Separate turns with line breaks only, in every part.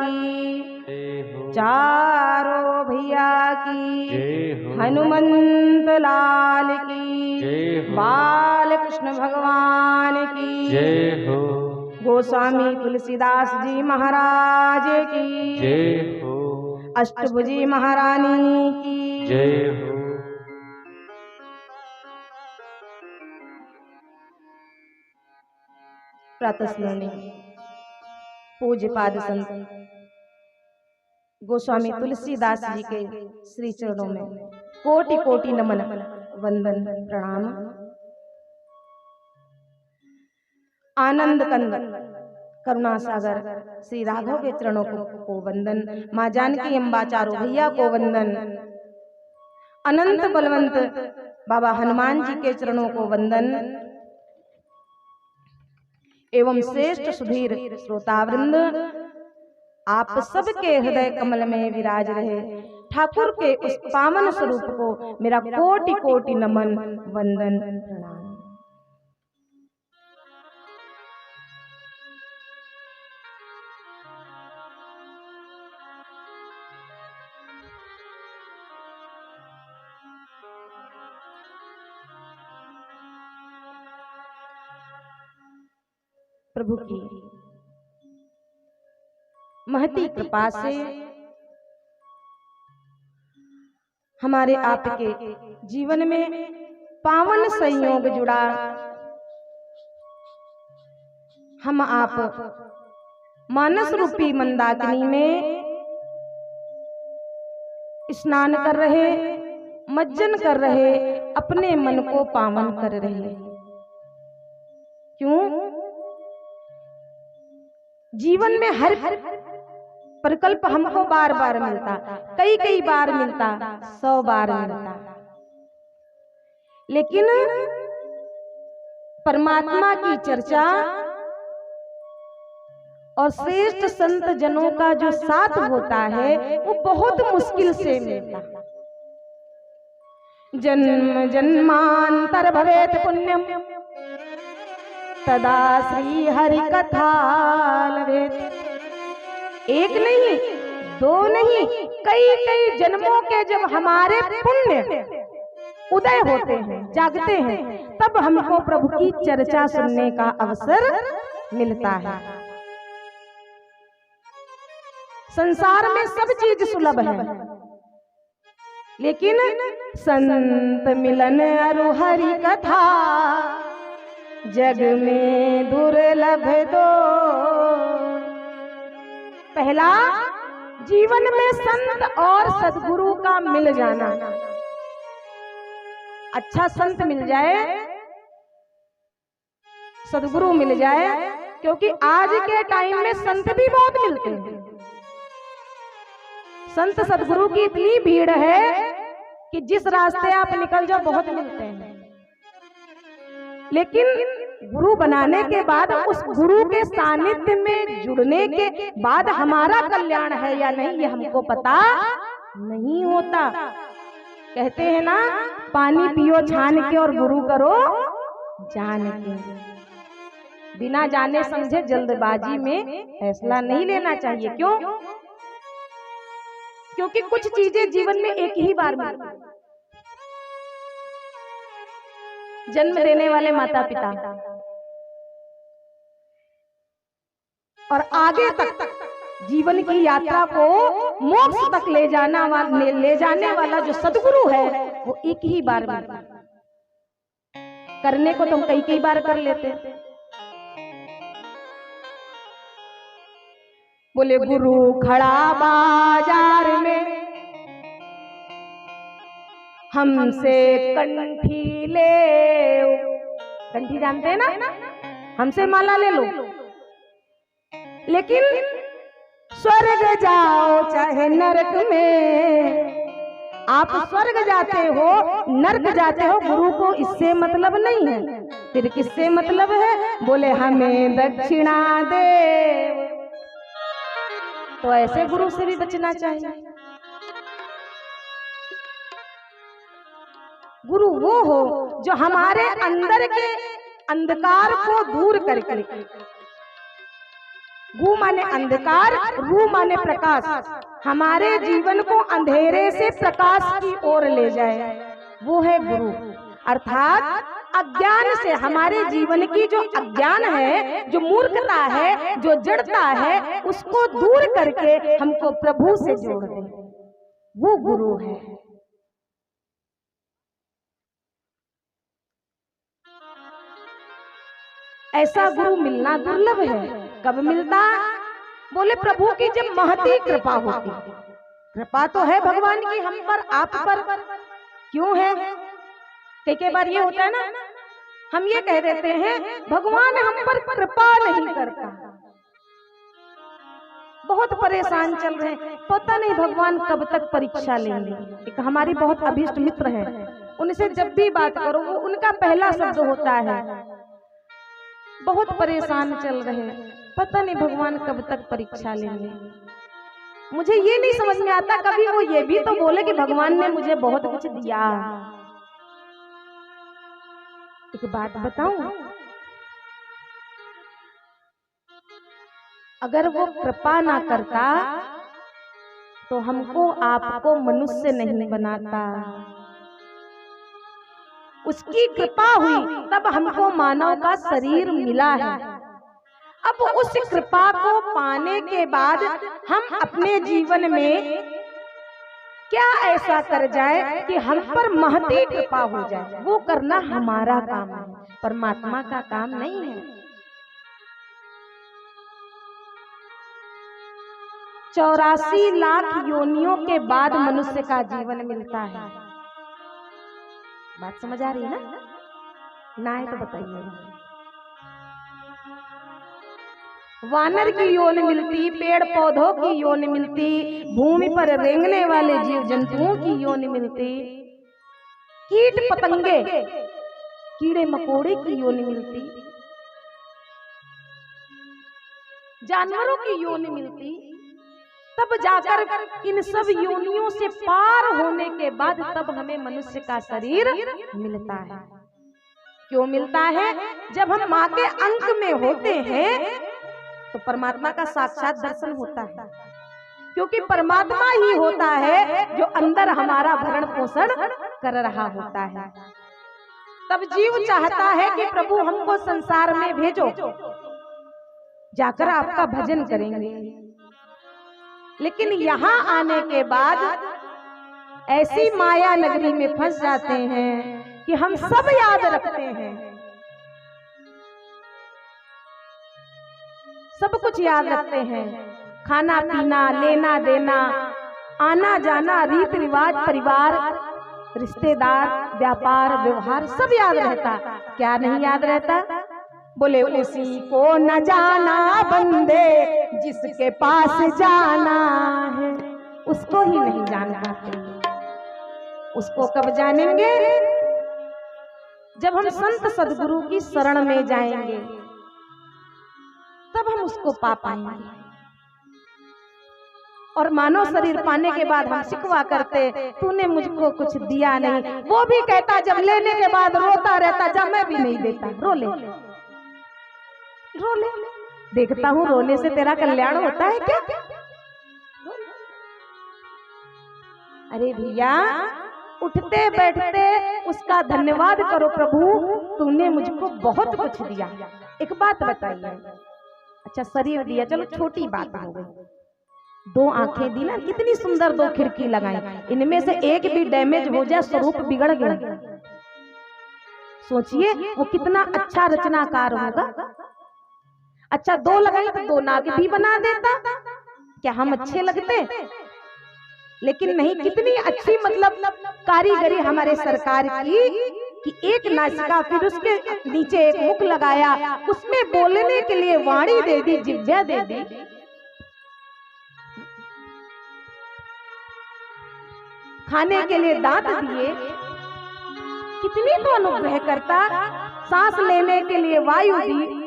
की, चारों भैया की, हनुमंत लाल की, बाल कृष्ण भगवान की
जय हो,
गोस्वामी तुलसीदास जी महाराज की
जय हो,
अष्टभुजी महारानी की
जय हो।
प्रातः स्मरणीय पूज्य पाद संत गोस्वामी तुलसीदास जी के श्री चरणों में कोटि कोटि नमन वंदन प्रणाम। आनंद कंद करुणा सागर श्री राघव के चरणों को वंदन। माँ जानकी अम्बा चारों भैया को वंदन। अनंत बलवंत बाबा हनुमान जी के चरणों को वंदन एवं श्रेष्ठ सुधीर श्रोतावृंद आप सबके हृदय कमल में विराज रहे ठाकुर के उस पावन स्वरूप को मेरा कोटि कोटि नमन वंदन प्रणाम। प्रभु की महती कृपा से हमारे आपके जीवन में पावन संयोग जुड़ा। हम आप मानस रूपी मंदाकिनी में स्नान कर रहे, मज्जन कर रहे, अपने मन को पावन कर रहे। क्यों? जीवन में हर प्रकल्प हमको बार बार मिलता, कई कई बार मिलता, 100 बार मिलता, लेकिन परमात्मा की चर्चा और श्रेष्ठ संत जनों का जो साथ होता है वो बहुत मुश्किल से मिलता। जन्म जन्मांतर भवेत पुण्यम तदा श्री हरि कथा लभेत। एक नहीं, 2 नहीं, कई कई जन्मों के जब हमारे पुण्य उदय होते हैं, जागते हैं, तब हमको प्रभु की चर्चा सुनने का अवसर मिलता है। संसार में सब चीज सुलभ है, लेकिन संत मिलन अरु हरि कथा जग में दुर्लभ दो। पहला, जीवन में संत और सद्गुरु का मिल जाना। अच्छा संत मिल जाए, सद्गुरु मिल जाए, क्योंकि आज के टाइम में संत भी बहुत मिलते हैं। संत सद्गुरु की इतनी भीड़ है कि जिस रास्ते आप निकल जाओ बहुत मिलते हैं, लेकिन गुरु बनाने के बाद, उस गुरु के सानिध्य में जुड़ने के बाद हमारा कल्याण है या नहीं ये हमको पता नहीं होता। कहते हैं ना, पानी पियो छान के और गुरु करो जान के। बिना जाने समझे जल्दबाजी में फैसला नहीं लेना चाहिए। क्यों? क्योंकि कुछ चीजें जीवन में एक ही बार मिलती। जन्म देने वाले माता पिता और आगे तक जीवन की यात्रा को मोक्ष तक ले जाने वाला जो सद्गुरु है वो एक ही बार मिलता। करने को तो हम कई बार कर लेते। बोले गुरु खड़ा बाजार में हमसे कंठी ले, कंठी जानते हैं ना, हमसे माला ले लो, लेकिन स्वर्ग जाओ चाहे नरक में, आप स्वर्ग जाते हो नरक जाते हो, गुरु को इससे मतलब नहीं है। फिर किससे मतलब है? बोले हमें दक्षिणा दे। तो ऐसे गुरु से भी बचना चाहिए। गुरु वो हो जो हमारे अंदर के अंधकार को दूर करके गु माने अंधकार, रु माने प्रकाश। हमारे जीवन को अंधेरे से प्रकाश की ओर ले जाए, वो है गुरु। अर्थात अज्ञान से, हमारे जीवन की जो अज्ञान है, जो मूर्खता है, जो जड़ता है, उसको दूर करके हमको प्रभु से जोड़ दे, वो गुरु है। ऐसा गुरु मिलना दुर्लभ है। कब मिलता? बोले प्रभु की जब महती कृपा होती। कृपा तो है भगवान की हम पर, आप पर। क्यों है? कई बार ये होता है ना, हम ये कह देते हैं भगवान हम पर कृपा नहीं करता, बहुत परेशान चल रहे हैं, पता नहीं भगवान कब तक परीक्षा लेंगे। एक हमारी बहुत अभीष्ट मित्र है, उनसे जब भी बात करो वो उनका पहला शब्द होता है बहुत परेशान चल रहे हैं, पता नहीं भगवान कब तक परीक्षा लेंगे। मुझे ये नहीं समझ में आता, कभी वो ये भी तो बोले कि भगवान ने मुझे बहुत कुछ दिया। एक बात बताऊं, अगर वो कृपा ना करता तो हमको आपको मनुष्य नहीं बनाता। उसकी कृपा हुई तब हमको मानव का शरीर मिला है। अब उस कृपा को पाने के बाद हम अपने जीवन में क्या ऐसा कर जाए कि हम पर महती कृपा हो जाए, वो करना हमारा काम है, परमात्मा का काम नहीं है। 84 लाख योनियों के बाद मनुष्य का जीवन मिलता है। बात समझ आ रही है ना? ना है तो बताइए। वानर की योनि मिलती, पेड़ पौधों की योनि मिलती, भूमि पर रेंगने वाले जीव जंतुओं की योनि मिलती, कीट पतंगे कीड़े मकोड़े की योनि मिलती, जानवरों की योनि मिलती। तब जाकर इन सब योनियों से पार होने के बाद तब हमें मनुष्य का शरीर मिलता है। क्यों मिलता है? जब हम माँ के अंक में होते हैं तो परमात्मा का साक्षात दर्शन होता है, क्योंकि परमात्मा ही होता है जो अंदर हमारा भरण पोषण कर रहा होता है। तब जीव चाहता है कि प्रभु हमको संसार में भेजो, जाकर आपका भजन करेंगे। लेकिन यहाँ आने के बाद ऐसी माया नगरी में फंस जाते हैं कि हम सब याद रखते हैं, सब कुछ याद रखते हैं, खाना पीना, लेना देना, आना जाना, रीत रिवाज, परिवार, रिश्तेदार, व्यापार, व्यवहार सब याद रहता। क्या नहीं याद रहता? बोले उसी को न जाना बंदे जिसके पास जाना है, उसको ही नहीं जान पाते। उसको कब जानेंगे? जब हम संत सदगुरु की शरण में जाएंगे तब हम उसको पा पाएंगे। और मानव शरीर पाने के बाद हम शिकवा करते, तूने मुझको कुछ दिया नहीं। वो भी कहता, जब लेने के बाद रोता रहता, जब मैं भी नहीं देता, रो ले रो ले। देखता हूँ रोने से तेरा कल्याण होता है क्या? अरे भैया, उठते बैठते उसका धन्यवाद करो, प्रभु तूने मुझको बहुत कुछ दिया। एक बात बताइए, अच्छा शरीर दिया, चलो छोटी बात हो गई, 2 आंखें दी ना, कितनी सुंदर 2 खिड़की लगाई, इनमें से एक भी डैमेज हो जाए, स्वरूप बिगड़ गया। सोचिए वो कितना अच्छा रचनाकार होगा। अच्छा 2 लगाई तो 2 नाक भी बना देता, क्या हम अच्छे लगते? लेकिन नहीं, कितनी अच्छी मतलब कारीगरी हमारे सरकार की कि एक नासिका, फिर उसके नीचे एक मुख लगाया, उसमें बोलने के लिए वाणी दे दी, जिह्वा दे दी। खाने के लिए दांत दिए, कितनी तो अनुग्रह करता। सांस लेने के लिए वायु दी,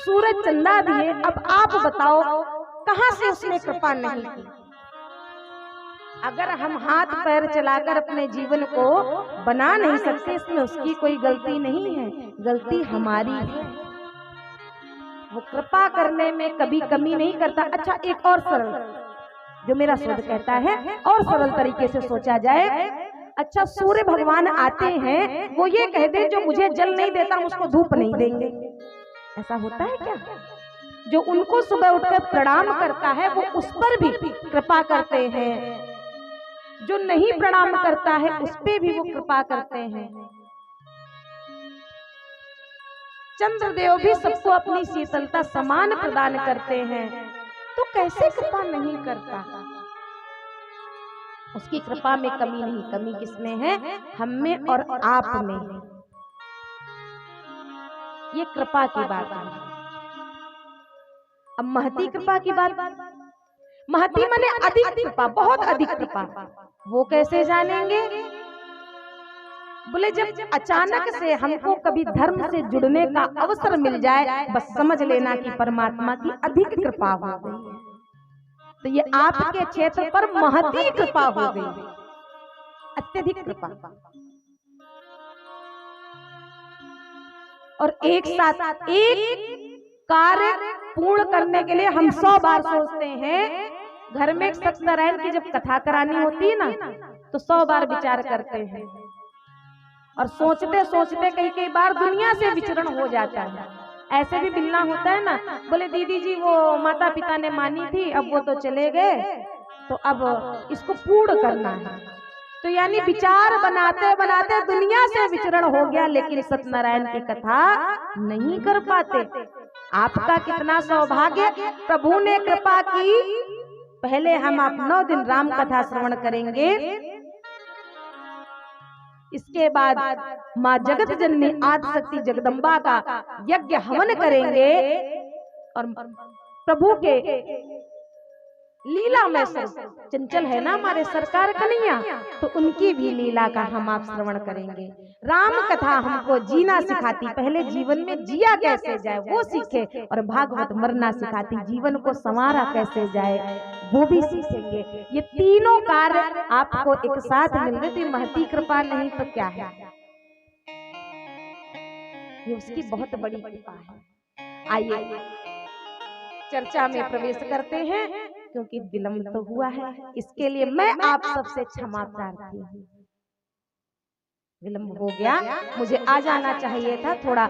सूरज चंदा दिए। अब आप बताओ कहां से उसने कृपा नहीं की? अगर हम हाथ पैर चलाकर अपने जीवन को बना नहीं सकते, इसमें उसकी कोई गलती नहीं है, गलती हमारी है। वो कृपा करने में कभी कमी नहीं करता। अच्छा, एक और सरल, जो मेरा शब्द कहता है, और सरल तरीके से सोचा जाए। अच्छा, सूर्य भगवान आते हैं, वो ये कह दे जो मुझे जल नहीं देता हम उसको धूप नहीं देंगे, ऐसा होता है क्या? जो उनको सुबह उठकर प्रणाम करता है वो उस पर भी कृपा करते हैं, जो नहीं प्रणाम करता है उस पे भी वो कृपा करते हैं। चंद्रदेव भी सबको अपनी शीतलता समान प्रदान करते हैं, तो कैसे कृपा नहीं करता? उसकी कृपा में कमी नहीं, कमी किसमें है? हम में और आप में है। ये कृपा की बात है। अब महती कृपा की बात। महती माने अधिक कृपा, बहुत अधिक कृपा। वो कैसे जानेंगे? बोले जब अचानक से हमको कभी धर्म से जुड़ने का अवसर मिल जाए, बस समझ लेना कि परमात्मा की अधिक कृपा हो गई है। तो ये आपके क्षेत्र पर महती कृपा हो गई, अत्यधिक कृपा। और एक साथ एक कार्य पूर्ण करने के लिए हम 100 बार सोचते हैं। घर में सत्यनारायण की जब कथा करानी होती है ना, तो 100 बार विचार करते हैं, और सोचते सोचते कई कई बार दुनिया से विचरण हो जाता है। ऐसे भी मिलना होता है ना, बोले दीदी जी वो माता पिता ने मानी थी, अब वो तो चले गए, तो अब इसको पूर्ण करना है। तो यानी विचार बनाते बनाते दुनिया से विचरण हो गया, लेकिन सत्यनारायण की कथा नहीं कर पाते। आपका कितना सौभाग्य, प्रभु ने कृपा की। पहले हम आप 9 दिन राम कथा श्रवण करेंगे, इसके बाद माँ जगत जननी आदिशक्ति जगदम्बा का यज्ञ हवन करेंगे, और प्रभु के लीला में चंचल है ना हमारे सरकार कन्हैया, तो उनकी भी लीला का हम आप श्रवण करेंगे। राम कथा हमको जीना सिखाती, पहले जीवन में जिया कैसे जाए वो सीखे, और भागवत मरना सिखाती, जीवन को संवारा कैसे जाए वो भी सीखेंगे। ये तीनों कार्य आपको एक साथ मिल रहे थे। महती कृपा नहीं तो क्या है? ये उसकी बहुत बड़ी कृपा है। आइए चर्चा में प्रवेश करते हैं, क्योंकि विलंब तो हुआ है, इसके लिए मैं आप सबसे क्षमा प्रार्थी हूँ। विलंब हो गया, मुझे आ जाना चाहिए था थोड़ा,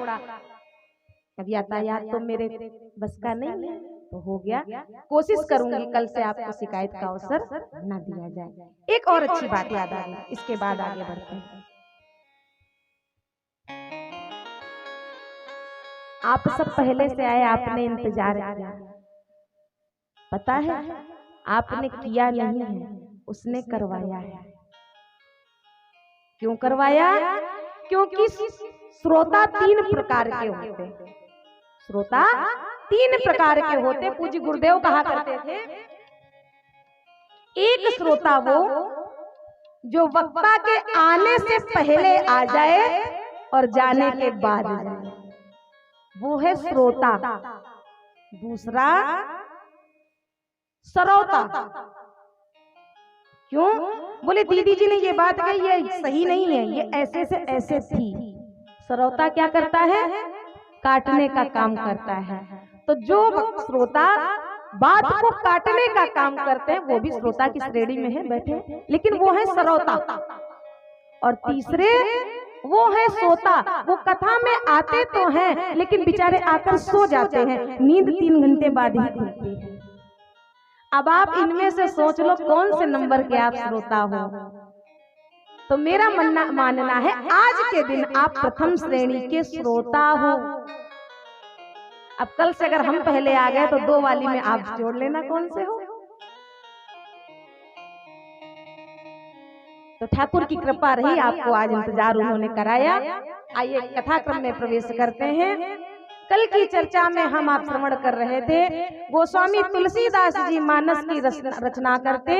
अब यातायात तो मेरे बस का नहीं है, तो हो गया। कोशिश करूंगी कल से आपको शिकायत का अवसर न दिया जाए। एक और अच्छी बात याद आ गई, इसके बाद आगे बढ़ते हैं। आप सब पहले से आए, आपने इंतजार किया, पता है आपने किया नहीं है, उसने करवाया है। क्यों करवाया? क्योंकि श्रोता 3 प्रकार के होते, श्रोता 3 प्रकार के होते। पूज्य गुरुदेव कहा करते थे, एक श्रोता वो जो वक्ता के आने से पहले आ जाए और जाने के बाद जाए, वो है श्रोता। दूसरा श्रोता। क्यों? बोले दीदी जी ने ये बात कही, ये सही नहीं है, ये ऐसे से ऐसे थी। श्रोता क्या करता है? काटने का काम करता है। तो जो श्रोता बात को काटने का काम करते हैं वो भी श्रोता की श्रेणी में है बैठे, लेकिन वो है श्रोता। और तीसरे वो है सोता, वो कथा में आते तो हैं लेकिन बेचारे आकर सो जाते हैं, नींद 3 घंटे बाद ही खुलती है। अब आप इनमें से सोच लो कौन से नंबर के आप श्रोता हो। तो मेरा मानना है आज के दिन आप प्रथम श्रेणी के श्रोता हो। अब कल से अगर हम पहले आ गए तो 2 वाली में आप जोड़ लेना कौन से हो। तो ठाकुर की कृपा रही, आपको आज इंतजार उन्होंने कराया। आइए कथा क्रम में प्रवेश करते हैं। कल की चर्चा में हम आप श्रवण कर रहे थे, गोस्वामी तुलसीदास जी मानस की रचना करते।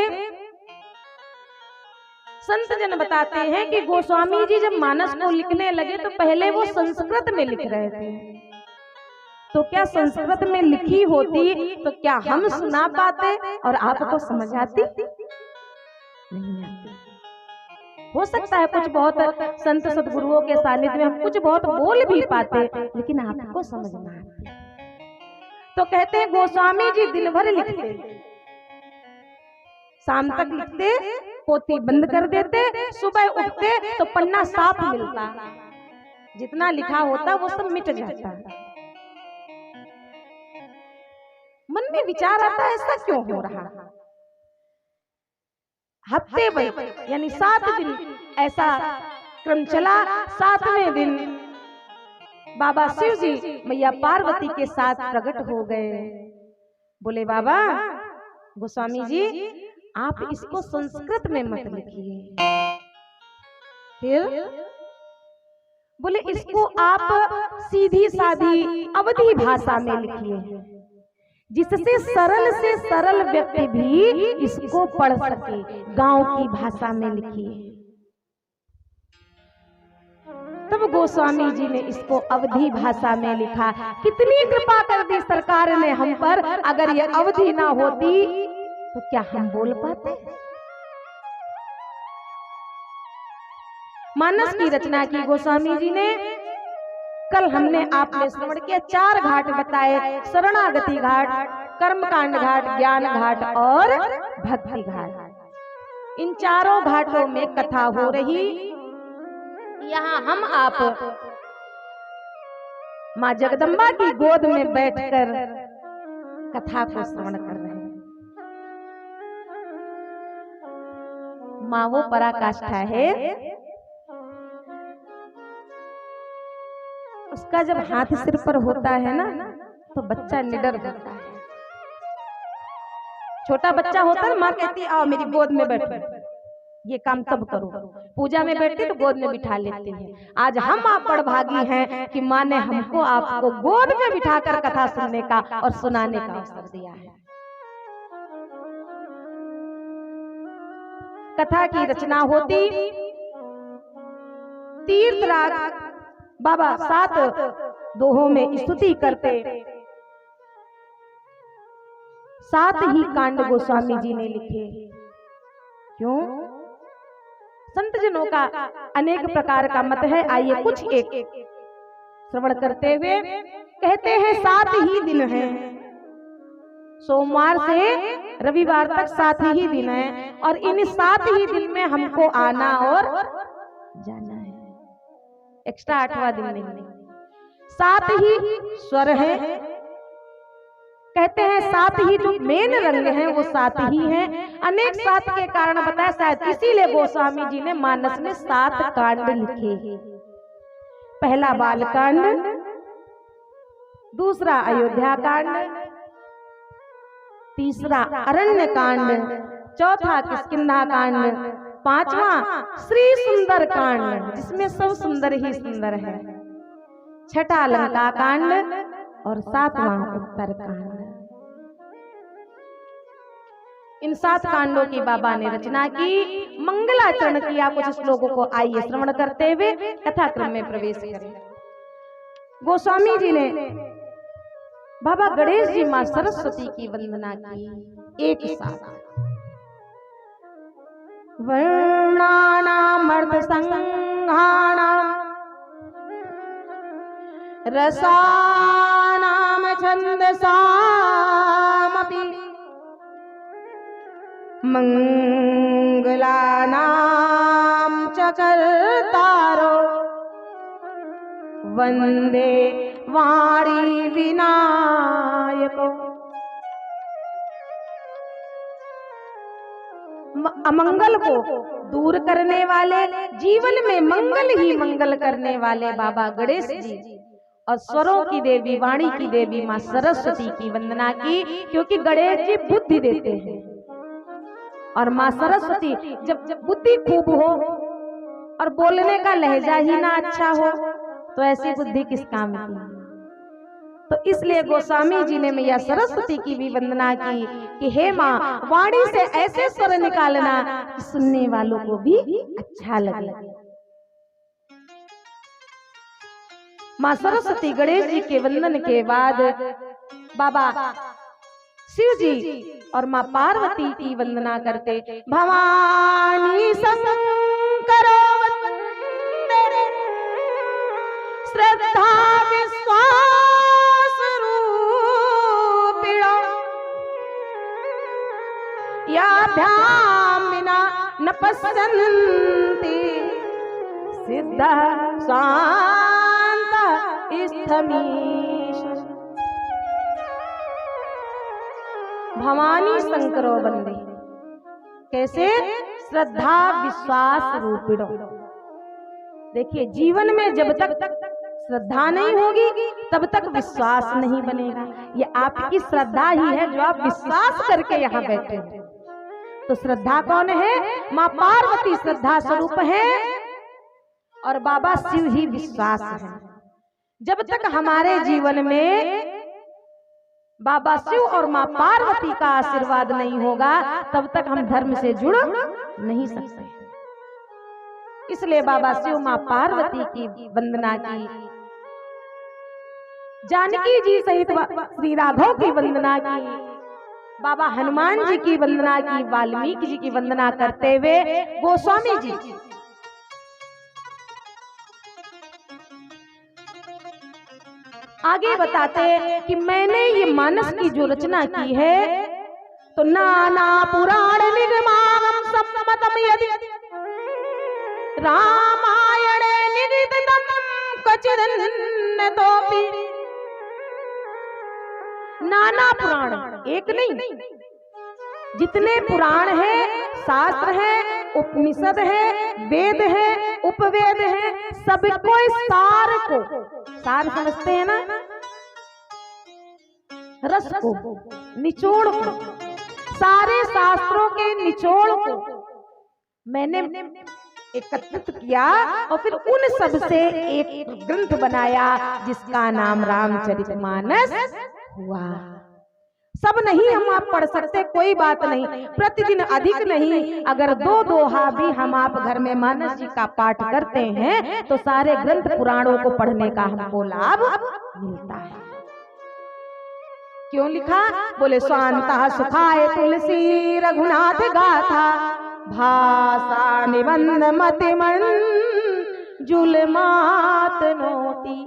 संत जन बताते हैं कि गोस्वामी जी जब मानस को लिखने लगे तो पहले वो संस्कृत में लिख रहे थे। तो क्या संस्कृत में लिखी होती तो क्या हम सुना पाते और आपको समझ आती? नहीं आती। हो सकता है कुछ बहुत संत सदगुरुओं के सानिध्य में हम कुछ बहुत बोल भी पाते, लेकिन आपको समझ ना आती। तो कहते हैं गोस्वामी जी दिन भर लिखते, शाम तक लिखते, पोथी बंद कर देते, सुबह उठते तो पन्ना साफ मिलता, जितना लिखा होता वो सब मिट जाता। मन में विचार आता ऐसा क्यों हो रहा। हफ्ते भर यानी 7 दिन ऐसा क्रम चला। 7वें दिन बाबा शिव जी मैया पार्वती के साथ प्रकट हो गए। बोले बाबा गोस्वामी जी आप इसको संस्कृत में मत लिखिए। फिर बोले इसको आप सीधी सादी अवधी भाषा में लिखिए, जिससे सरल से सरल व्यक्ति भी इसको पढ़ सके। गांव की भाषा में लिखिए। तब गोस्वामी जी ने इसको अवधी भाषा में लिखा। कितनी कृपा कर दी सरकार ने हम पर। अगर ये अवधी ना होती तो क्या हम बोल पाते। मानस की रचना की गोस्वामी जी ने। कल हमने आपने श्रवण किया 4 घाट बताए, शरणागति घाट, कर्मकांड घाट, ज्ञान घाट और भक्ति घाट। इन चारों घाटों में कथा हो रही। यहाँ हम आप माँ जगदम्बा की गोद में बैठकर कथा को श्रवण कर रहे हैं। माँ वो पराकाष्ठा है, उसका जब हाथ सिर पर होता है ना तो बच्चा निडर होता है। छोटा बच्चा होता है, माँ कहती है आओ मेरी गोद में बैठो, ये काम तब करो। पूजा में बैठती तो गोद में बिठा लेती है। आज हम आप बड़भागी हैं कि माँ ने हमको आपको गोद में बिठाकर कथा सुनने का और सुनाने का अवसर दिया है। कथा की रचना होती, तीर्थराज बाबा 7 दोहों में स्तुति करते। 7 ही कांड गोस्वामी जी ने लिखे। क्यों? संत जनों का अनेक प्रकार का मत है। आइए कुछ एक श्रवण करते हुए। कहते हैं 7 ही दिन हैं, सोमवार से रविवार तक 7 ही दिन है, और इन 7 ही दिन में हमको आना और जाना है। एक्स्ट्रा 8वां दिन नहीं। 7 ही स्वर है। कहते हैं 7 ही जो मेन रंग हैं वो 7 ही हैं। अनेक 7 के कारण बताया, शायद इसीलिए गोस्वामी जी ने मानस में 7 कांड लिखे। पहला बाल कांड, दूसरा अयोध्या कांड, तीसरा अरण्य कांड, चौथा किष्किंधा कांड, 5वां श्री सुंदर कांड जिसमें सब सुंदर ही सुंदर है, 6ठा लंका कांड और 7वां उत्तर कांड। इन 7 कांडों की बाबा ने रचना की, मंगलाचरण किया। कुछ श्लोकों को आइए श्रवण करते हुए कथा क्रम में प्रवेश करें। गोस्वामी जी ने बाबा गणेश जी मां सरस्वती की वंदना की एक साथ। वर्णानामर्थ संघानाम रसानाम छंदसामपि मंगलानाम च कर्तारो वंदे वाणी विनायको। अमंगल को दूर करने वाले, जीवन में मंगल ही मंगल करने वाले बाबा गणेश जी और स्वरों की देवी, वाणी की देवी मां सरस्वती की वंदना की। क्योंकि गणेश जी बुद्धि देते हैं और मां सरस्वती जब बुद्धि खूब हो और बोलने का लहजा ही ना अच्छा हो तो ऐसी बुद्धि किस काम की। तो इसलिए गोस्वामी जी ने मैया सरस्वती की भी वंदना की कि हे माँ, वाणी से ऐसे स्वर निकालना कि सुनने वालों को भी अच्छा लगे। माँ सरस्वती गणेश जी के वंदन के बाद बाबा शिव जी और माँ पार्वती की वंदना करते। भवानी शंकरो वंदे श्रद्धा विश्वास रूप स्वाध्याम विना न पश्यन्ति सिद्ध शांत स्थमीश। भवानी शंकरो वंदे। कैसे? श्रद्धा विश्वास रूपिणो। देखिए, जीवन में जब तक श्रद्धा नहीं होगी तब तक विश्वास नहीं बनेगा। ये आपकी श्रद्धा ही है जो आप विश्वास करके यहाँ बैठे हैं। तो श्रद्धा कौन है? माँ पार्वती श्रद्धा स्वरूप है और बाबा शिव ही विश्वास है। जब तक हमारे जीवन में बाबा शिव और माँ पार्वती का आशीर्वाद नहीं होगा तब तक हम धर्म से जुड़ नहीं सकते। इसलिए बाबा शिव माँ पार्वती की वंदना की, जानकी जी सहित श्री राघव की वंदना की, बाबा हनुमान जी की वंदना की, वाल्मीकि जी की वंदना करते हुए गोस्वामी जी आगे बताते कि मैंने ये मानस की जो रचना की है तो नाना पुराण निगमागम सम्मतम यदि रामायण निगदितम क्वचिदन्यतोपि। नाना पुराण, एक नहीं, जितने पुराण हैं, शास्त्र हैं, उपनिषद है, वेद है, उपवेद है, सबको सार को, सार समझते हैं ना, रस को, निचोड़ को, सारे शास्त्रों के निचोड़ को मैंने एकत्रित किया और फिर उन सब से एक ग्रंथ बनाया जिसका नाम रामचरितमानस हुआ। सब नहीं हम आप पढ़ सकते, कोई बात नहीं, प्रतिदिन अधिक नहीं, अगर 2 दोहा भी हम आप घर में मानस जी का पाठ करते हैं तो सारे ग्रंथ पुराणों को पढ़ने का हमको लाभ मिलता है। क्यों लिखा? बोले स्वांतः सुखाय तुलसी रघुनाथ गाथा भाषा निबंध मतिमन जुलमात नोती।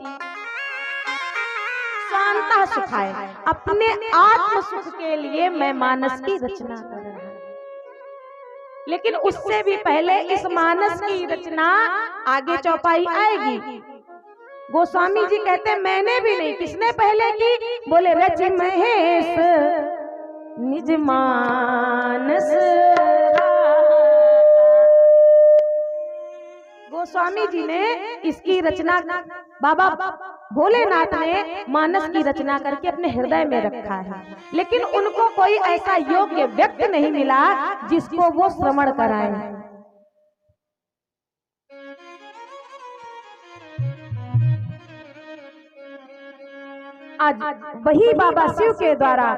शांता सुखाए, अपने आत्म सुख के लिए मैं मानस की रचना कर रहा हूं। लेकिन उससे भी पहले इस मानस की रचना आगे चौपाई आएगी। गोस्वामी जी कहते मैंने भी नहीं, किसने पहले की? बोले रच महेश निज मानस। गोस्वामी जी ने इसकी रचना, बाबा भोलेनाथ ने मानस की रचना करके अपने हृदय में रखा है, लेकिन उनको कोई ऐसा योग्य व्यक्ति नहीं मिला जिसको वो श्रवण कराए। आज वही बाबा शिव के द्वारा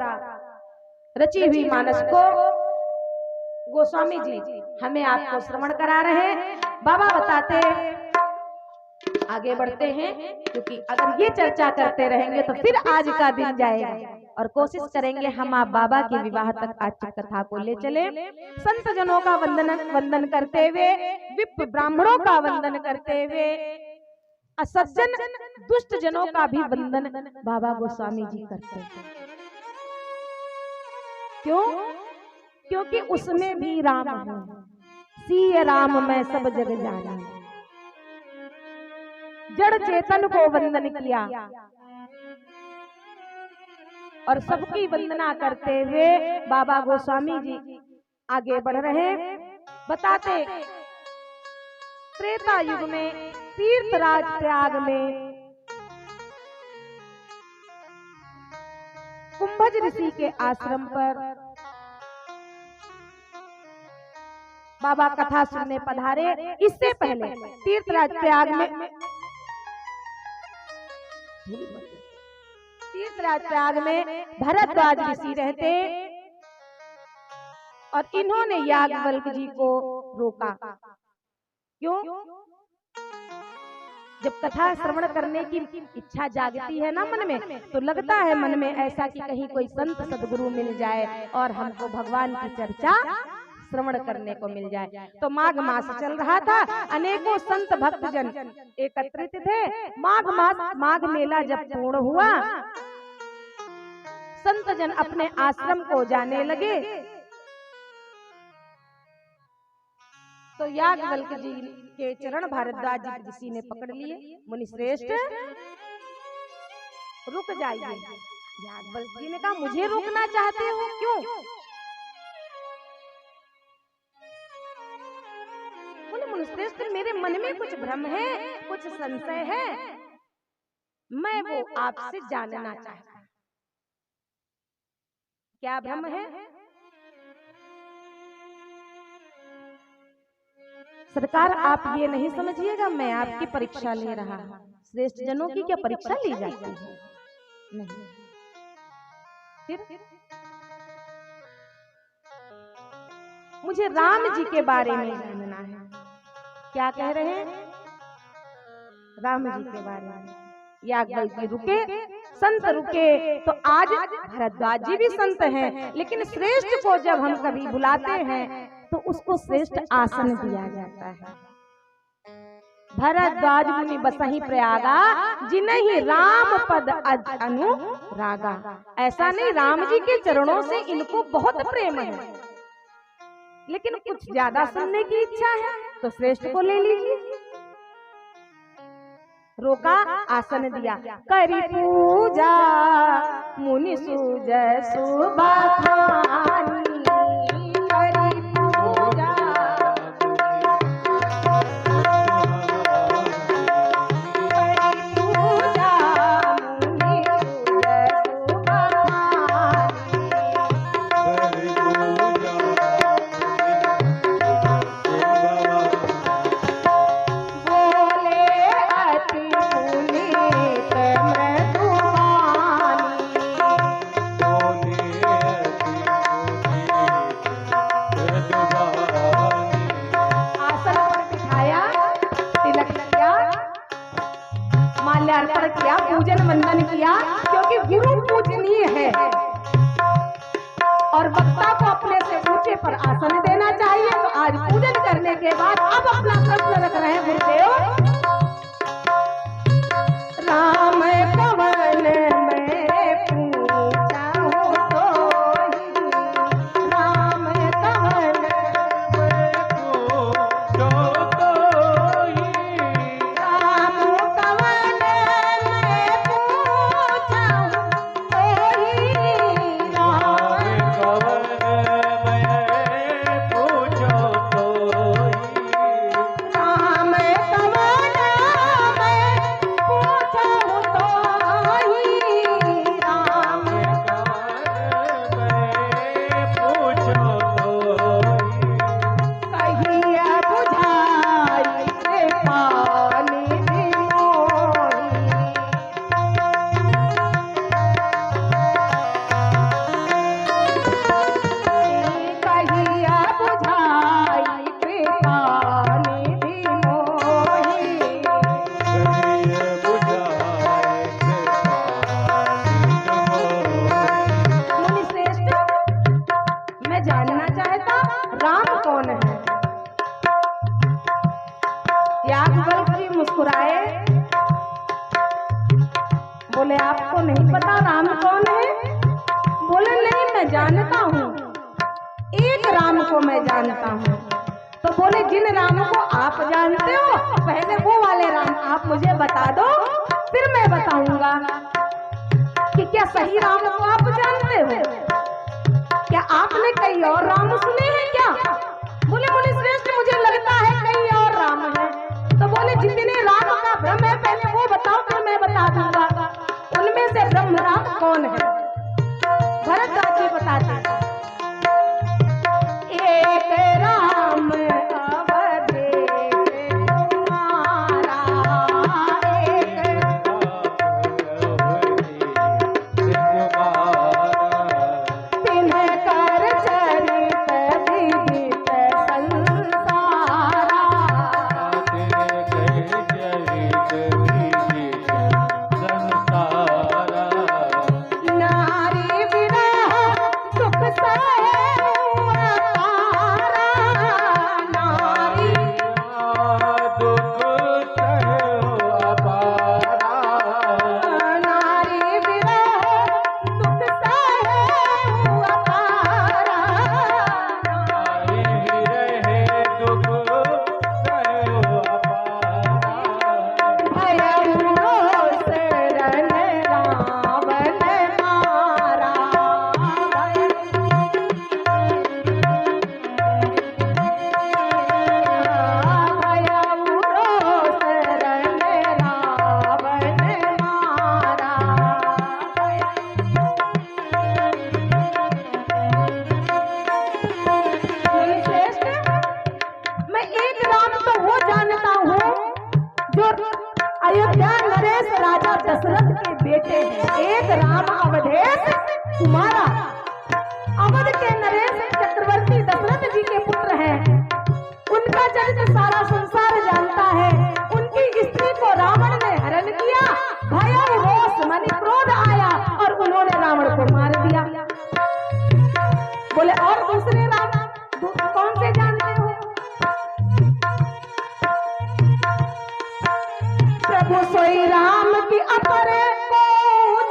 रची हुई मानस को गोस्वामी जी हमें आपको श्रवण करा रहे हैं। बाबा बताते, आगे बढ़ते हैं, क्योंकि अगर ये चर्चा करते रहेंगे तो फिर आज का दिन जाएगा और कोशिश करेंगे हम आप बाबा के विवाह तक आज की कथा को ले चले। संत जनों का वंदन करते हुए, विप्र ब्राह्मणों का वंदन करते हुए, असज्जन दुष्ट जनों का भी वंदन बाबा गोस्वामी जी करते हैं। क्यों? क्योंकि उसमें भी राम है। सिय राम मैं सब जग जाना, जड़ चेतन को वंदन किया और सबकी वंदना करते हुए बाबा गोस्वामी जी आगे बढ़ रहे। बताते त्रेता युग में तीर्थराज प्रयाग में कुंभज ऋषि के आश्रम पर बाबा कथा सुनने पधारे। इससे पहले तीर्थराज प्रयाग में भरद्वाज ऋषि रहते और इन्होंने याज्ञवल्क्य जी को रोका। क्यों? जब कथा श्रवण करने की इच्छा जागती है ना मन में, तो लगता है मन में ऐसा कि कहीं कोई संत सदगुरु मिल जाए और हमको भगवान की चर्चा श्रवण करने को मिल जाए। तो माघ मास चल रहा था, अनेकों संत भक्तजन एकत्रित थे। माघ मेला जब पूर्ण हुआ, संत जन अपने आश्रम को जाने लगे तो याज्ञवल्क्य जी के चरण भारद्वाज जी ऋषि ने पकड़ लिए। मुनि श्रेष्ठ रुक जाइए। याज्ञवल्क्य जी ने कहा मुझे रोकना चाहते हो, क्यों? बोले मुनि श्रेष्ठ मेरे मन में कुछ भ्रम है, कुछ संशय है, मैं वो आपसे जानना चाहता हूं। क्या भ्रम है? सरकार आप ये नहीं समझिएगा मैं आपकी परीक्षा ले रहा हूं। श्रेष्ठ जनों की क्या परीक्षा ली जाती है? नहीं। फिर मुझे राम जी के बारे में जानना है। क्या कह रहे हैं? राम जी के बारे में। याज्ञवल्क्य रुके, संत रुके। तो आज भारद्वाज जी भी संत हैं, लेकिन श्रेष्ठ को जब हम कभी बुलाते हैं तो उसको श्रेष्ठ आसन दिया जाता है। भारद्वाज मुनि बसहि प्रयागा, जिन्हि राम पद अनुरागा। ऐसा नहीं, राम जी के चरणों से इनको बहुत प्रेम है, लेकिन कुछ ज्यादा सुनने की इच्छा है तो श्रेष्ठ को ले लीजिए। रोका, आसन दिया। करी पूजा मुनि सुजय सुबखानी, करी पूजा किया, पूजन वंदन किया, क्योंकि गुरु पूजनीय है और वक्ता को अपने से ऊंचे पर आसन देना चाहिए। तो आज पूजन करने के बाद अब अपना प्रश्न रख रहे हैं गुरुदेव। राम कवन में पूछा हूं तो ही, राम कवन बोले आपको नहीं पता राम कौन है? बोले नहीं मैं जानता हूँ, एक राम को मैं जानता हूँ। तो बोले जिन राम को आप जानते हो पहले वो वाले राम आप मुझे बता दो, फिर मैं बताऊंगा कि क्या सही राम को आप जानते हो, क्या आपने कई और राम सुने हैं क्या? बोले मुनि श्रेष्ठ मुझे लगता है कई और राम है। तो बोले जितने राम का भ्रम है पहले वो बताओ फिर मैं बता दूंगा। उनमें से ब्रह्म राम कौन है? भरद्वाज जी बताते हैं एक राम अयोध्या नरेश राजा दशरथ के बेटे हैं। एक राम अवधेश कुमारा। अवध के नरेश चक्रवर्ती दशरथ जी के पुत्र हैं। उनका चरित्र सारा संसार जानता है। उनकी स्त्री को रावण ने हरण किया। भय रोष मन क्रोध आया और उन्होंने रावण को मार दिया। बोले और दूसरे राम कौन से जानते हो? प्रभु सोई राम की अपरे को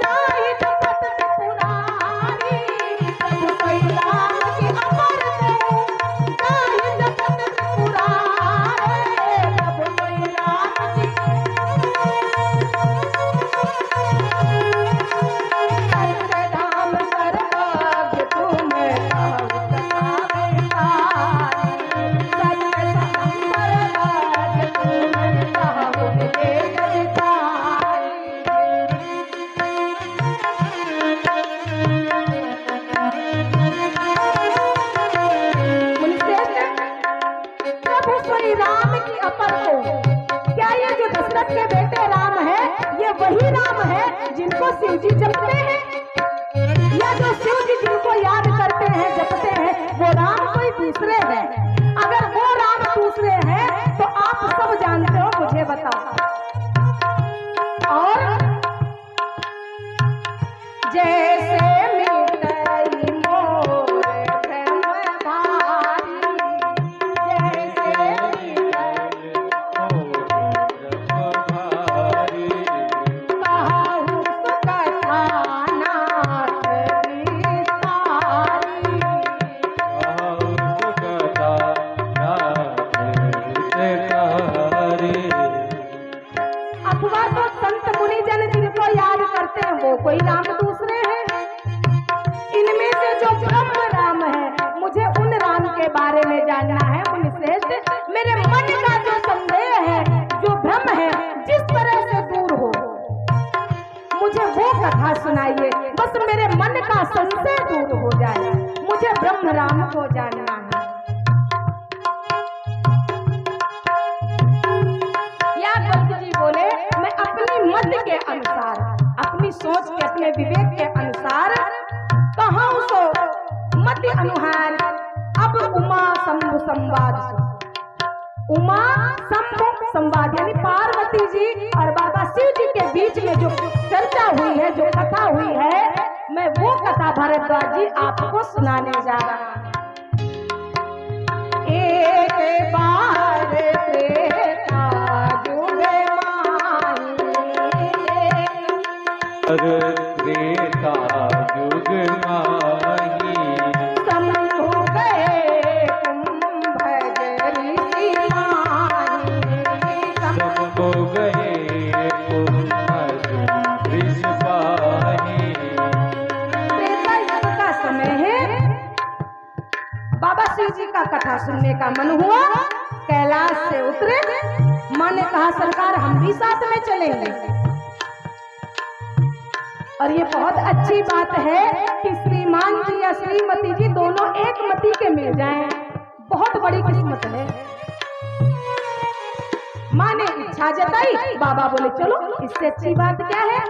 जाहि जपत पुरारी। प्रभु सोई राम की अपरे को जाहि जपत पुरारी। प्रभु सोई राम की सर्वधाम सर्वज्ञ तुम के बेटे राम है, ये वही राम है जिनको शिव जी जपते हैं, या जो शिव जी जिनको याद करते हैं जपते हैं वो राम कोई दूसरे हैं? अगर वो राम दूसरे हैं तो आप सब जानते हो, मुझे बताओ। और जैसे मिटई मोर भ्रम भारी, जैसे वो कोई राम दूसरे हैं। इनमें से जो ब्रह्म राम है, मुझे उन राम के बारे में जानना है। मुनिश्रेष्ठ, मेरे मन का जो संदेह है, जो भ्रम है, जिस तरह से दूर हो, मुझे वो कथा सुनाइए। बस मेरे मन का संशय दूर हो जाए। मुझे ब्रह्म राम को जानना है। या भक्त जी बोले, मैं अपनी मत के अनुसार, अपनी सोच के, अपने विवेक के अनुसार कहाँ सो मत अनुहार। अब उमा शंभु संवाद, उमा शंभु संवाद यानी पार्वती जी और बाबा शिव जी के बीच में जो चर्चा हुई है, जो कथा हुई है, मैं वो कथा भरद्वाज जी आपको सुनाने जा रहा हूँ। एक बार त्रेता युग
त्रेता युग माही,
शंभु गए कुंभ ऋषि माही।
शंभु गए कुंभ ऋषि माही।
त्रेता युग का समय है। बाबा शिव जी का कथा सुनने का मन हुआ। कैलाश से उतरे। माँ ने कहा, सरकार हम भी साथ में चलेंगे। और ये बहुत अच्छी बात है कि श्रीमान जी या श्रीमती जी दोनों एक मति के मिल जाएं। बहुत बड़ी किस्मत है। माँ ने इच्छा जताई, बाबा बोले चलो, इससे अच्छी बात क्या है।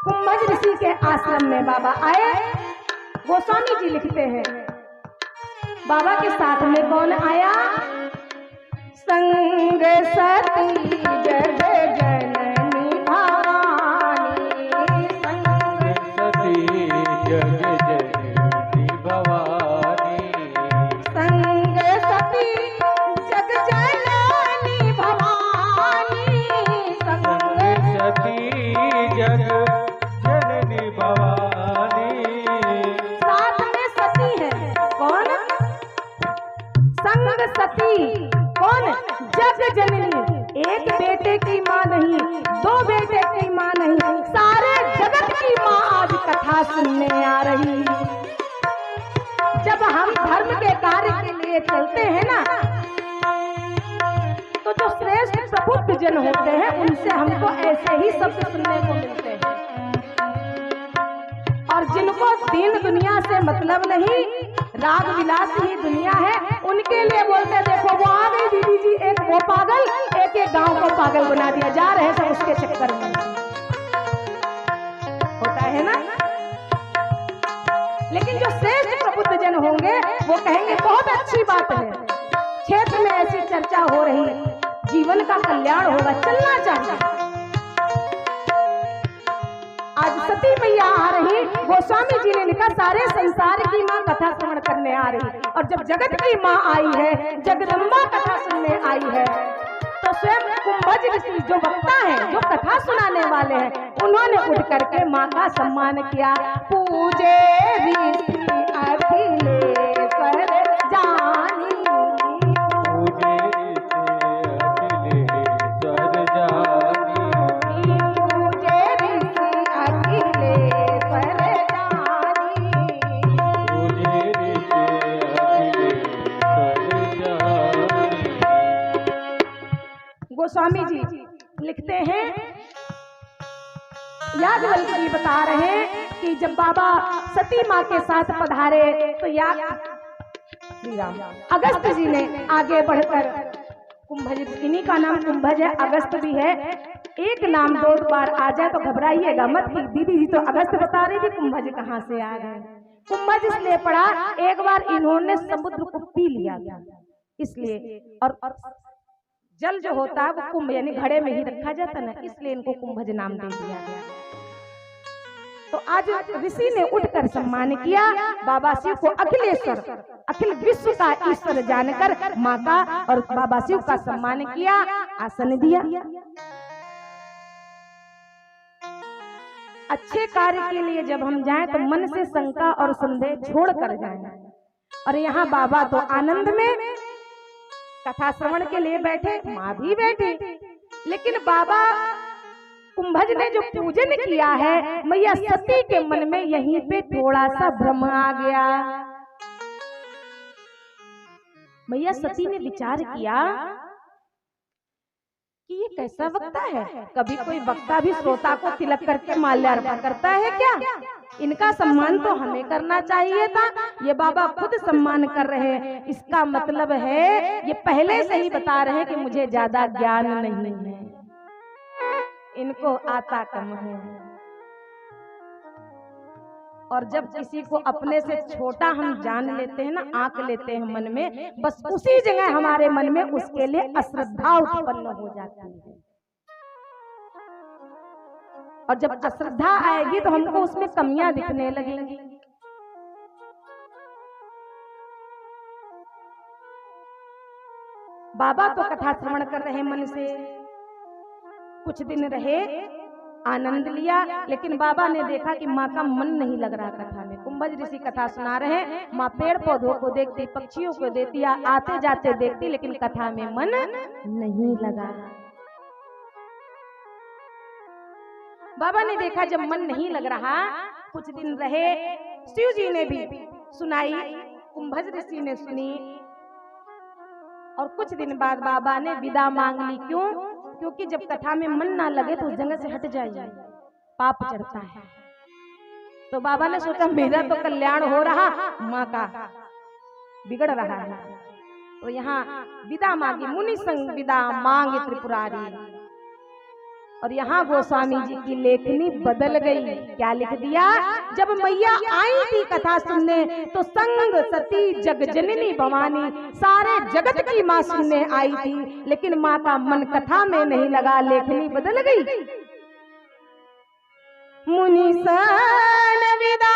कुंभज ऋषि के आश्रम में बाबा आए। गोस्वामी जी लिखते हैं, बाबा के साथ में कौन आया? संग सती जग जननी भवानी। संग
सती जग जननी भवानी।
संग सती जग जननी भवानी। संग
सती जग जननी भवानी।
साथ में सती है कौन? संग सती कौन? जग जननी। एक बेटे की माँ नहीं, दो बेटे की माँ नहीं, सारे जगत की माँ आज कथा सुनने आ रही। जब हम धर्म के कार्य के लिए चलते हैं ना, तो जो श्रेष्ठ प्रबुद्ध जन होते हैं उनसे हमको ऐसे ही शब्द सुनने को मिलते हैं। और जिनको दीन दुनिया से मतलब नहीं, राग विलास ही दुनिया है, उनके लिए बोलते देखो वो आ गई दीदी जी, एक वो पागल, एक पागल बना दिया, जा रहे सब उसके चक्कर में। होता है ना। लेकिन जो श्रेष्ठ प्रबुद्ध जन होंगे वो कहेंगे बहुत अच्छी बात है, क्षेत्र में ऐसी चर्चा हो रही, जीवन का कल्याण होगा, चलना चाहिए। आज सती मैया आ रही, गोस्वामी जी ने लिखा सारे संसार की माँ कथा श्रवण करने आ रही, और जब जगत की माँ आई है, जगदम्बा कथा सुनने आई है, तो स्वयं कुंभज ऋषि जो वक्ता है, जो कथा सुनाने वाले हैं, उन्होंने उठ करके माँ का सम्मान किया। पूजे ऋषि अखिलेश्वर जानी,
पूजे अखिलेश्वर जानी,
पूजे ऋषि अखिलेश्वर जानी,
पूजे अखिलेश्वर जानी।
गोस्वामी जी लिखते हैं, याज्ञवल्क्य जी बता रहे हैं कि जब बाबा सती माँ के साथ पधारे तो श्री राम अगस्त जी ने आगे बढ़कर, कुंभज, इन्हीं का नाम कुंभज है, अगस्त भी है, एक नाम दो बार आ जाए तो घबराइएगा मत कि दीदी जी तो अगस्त बता रही थी, कुंभज कहाँ से आ गए। कुंभज इसलिए पड़ा, एक बार इन्होंने समुद्र को पी लिया गया इसलिए, और जल जो होता है वो कुंभ यानी घड़े में ही रखा जाता है ना, इसलिए इनको कुंभज नाम दे दिया गया। तो आज ऋषि ने उठकर सम्मान किया बाबा शिव को, अखिलेश्वर, अखिल विश्व का ईश्वर जानकर माँ का और बाबा शिव का सम्मान किया, आसन दिया। अच्छे कार्य के लिए जब हम जाएं तो मन से शंका और संदेह छोड़ कर जाएं। और यहाँ बाबा तो आनंद में कथा श्रवण के लिए बैठे, माँ भी बैठी, लेकिन बाबा कुंभज ने जो पूजन किया है मैया सती के मन में यहीं पे थोड़ा सा भ्रम आ गया। मैया सती ने विचार किया कि ये कैसा वक्ता है, कभी कोई वक्ता भी श्रोता को तिलक करके माल्यार्पण करता है क्या? इनका सम्मान तो हमें करना चाहिए था, ये बाबा खुद सम्मान कर रहे हैं, इसका मतलब है ये पहले से ही बता रहे हैं कि मुझे ज्यादा ज्ञान नहीं है, इनको आता कम है। और जब किसी को अपने से छोटा हम जान लेते हैं ना, आंक लेते हैं मन में, बस उसी जगह हमारे मन में उसके लिए अश्रद्धा उत्पन्न हो जाती है। और जब अश्रद्धा आएगी तो हमको उसमें कमियां दिखने लगेंगी। बाबा तो कथा श्रवण कर रहे मन से, कुछ दिन रहे, आनंद लिया, लेकिन बाबा ने देखा कि माँ का मन नहीं लग रहा कथा में। कुंभज ऋषि कथा सुना रहे हैं, माँ पेड़ पौधों को देखती, पक्षियों को देखती, आते जाते देखती, लेकिन कथा में मन नहीं लगा। बाबा ने देखा जब मन नहीं लग रहा, कुछ दिन रहे, शिव जी ने भी सुनाई, कुंभज ऋषि ने सुनी, और कुछ दिन बाद बाबा ने विदा मांग ली। क्यों? क्योंकि जब कथा में मन ना लगे तो उस जगह से हट जाइए, पाप चढ़ता है। तो बाबा ने सोचा मेरा तो कल्याण हो रहा, माँ का बिगड़ रहा है, तो यहाँ विदा मांगी, मुनि संग विदा मांगे त्रिपुरारी। और यहाँ गोस्वामी जी की लेखनी बदल गई। क्या लिख दिया? जब मैया आई थी कथा सुनने तो संग सती जगजननी भवानी, सारे जगत की माँ सुनने आई थी, लेकिन माँ का मन कथा में नहीं लगा, लेखनी बदल गई। मुनि सन विदा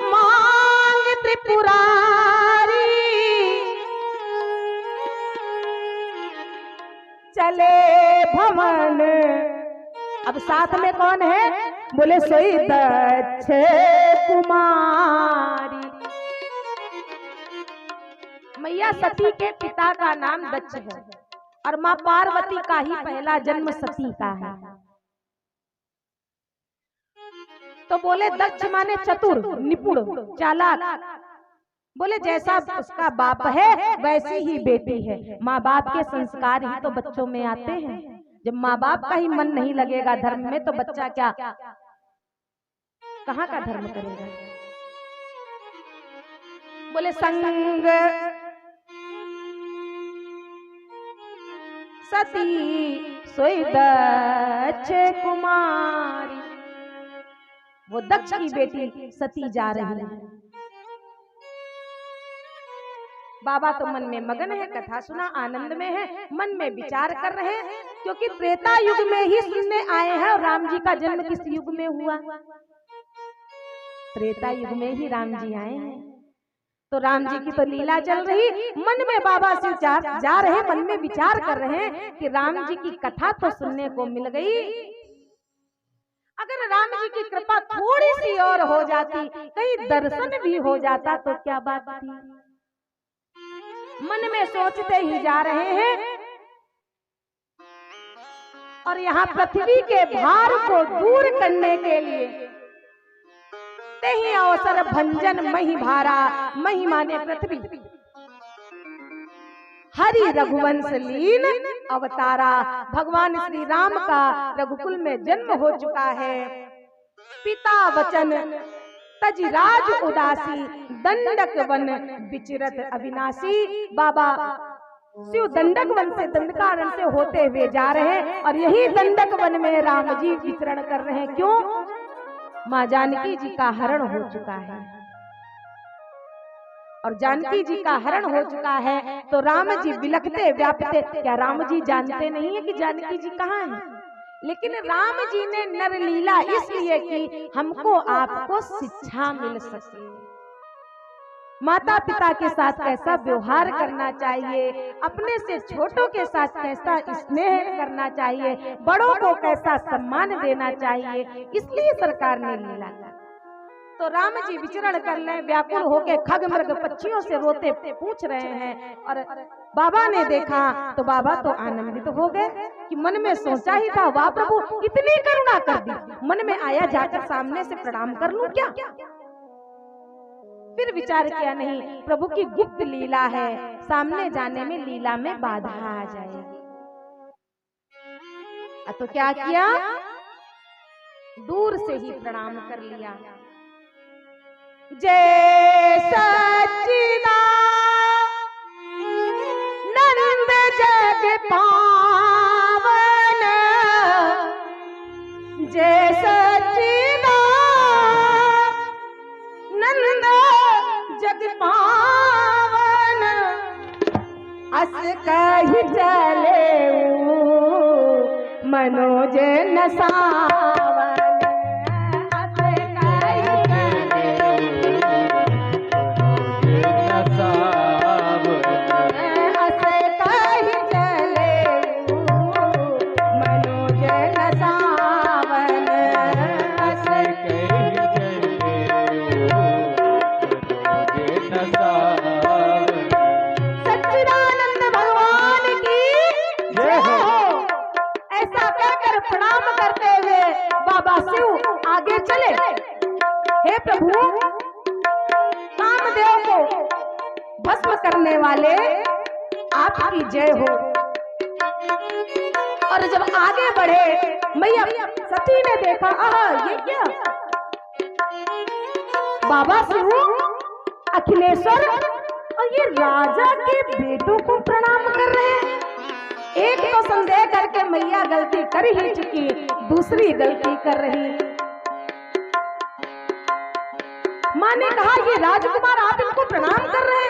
मांग त्रिपुरारी, चले भवन। अब साथ में कौन है? बोले सोई दक्ष कुमारी। मैया सती के पिता का नाम दक्ष है और माँ पार्वती का ही पहला जन्म सती का है। तो बोले दक्ष माने चतुर, निपुण, चालाक। बोले जैसा उसका बाप है वैसी ही बेटी है। माँ बाप के संस्कार ही तो बच्चों में आते हैं। जब माँ बाप का ही मन नहीं लगेगा धर्म में तो बच्चा क्या कहाँ का धर्म करेगा? बोले संग सती सोई दक्ष कुमारी। वो दक्ष की बेटी सती जा रही है। बाबा तो मन में मगन है, कथा सुना आनंद में है, मन में विचार कर रहे हैं, क्योंकि त्रेता युग में ही सुनने आए हैं। और राम जी का जन्म किस युग में हुआ? त्रेता युग में ही राम जी आए हैं। तो राम जी की तो लीला चल रही, मन में बाबा से जा रहे, मन में विचार कर रहे हैं कि राम जी की कथा तो सुनने को मिल गई, अगर राम जी की कृपा थोड़ी सी और हो जाती, कहीं दर्शन भी हो जाता तो क्या बात थी। मन में सोचते ही जा रहे हैं। और यहाँ पृथ्वी के भार को दूर करने के लिए तेहि अवसर भंजन मही भारा, मही माने पृथ्वी, हरि रघुवंश लीन अवतारा। भगवान श्री राम का रघुकुल में जन्म हो चुका है। पिता वचन तज राज उदासी, दंडक वन विचरत अविनाशी। बाबा शिव दंडक वन से, दंडकारण्य से होते हुए जा रहे हैं और यही दंडक वन में राम जी विचरण कर रहे हैं। क्यों? माँ जानकी जी का हरण हो चुका है। और जानकी जी का हरण हो चुका है तो राम जी बिलखते व्यापते, क्या राम जी जानते नहीं है कि जानकी जी कहाँ है? लेकिन राम जी ने नर लीला इसलिए कि हमको आपको शिक्षा मिल सके, माता पिता के साथ कैसा व्यवहार करना चाहिए, अपने से छोटों के साथ कैसा स्नेह करना चाहिए, बड़ों को कैसा सम्मान देना चाहिए, इसलिए सरकार ने लीला कर। तो राम जी विचरण कर ले, व्याकुल होके खग मृग पक्षियों से रोते पूछ रहे हैं। और बाबा ने देखा तो बाबा तो आनंदित हो गए कि मन में सोचा ही था, वाह प्रभु इतनी करुणा कर दी। मन में आया जाकर सामने से प्रणाम कर लूं क्या? फिर विचार किया नहीं, प्रभु की गुप्त लीला है, सामने जाने में लीला में बाधा आ जाएगी। तो क्या किया? दूर से ही प्रणाम कर लिया। जय सच्चिदानंद जग पावन, जय सच्चिदानंद जग पावन, अस कहि चले मनोज न सावन। चले, हे प्रभु कामदेव को भस्म करने वाले आपकी जय हो। और जब आगे बढ़े मैया सती ने देखा, ये क्या? बाबा शिव अखिलेश्वर और ये राजा के बेटों को प्रणाम कर रहे हैं। एक तो संदेह करके मैया गलती कर ही चुकी, दूसरी गलती कर रही। माँ ने कहा, ये राजकुमार आप इनको प्रणाम कर रहे हैं?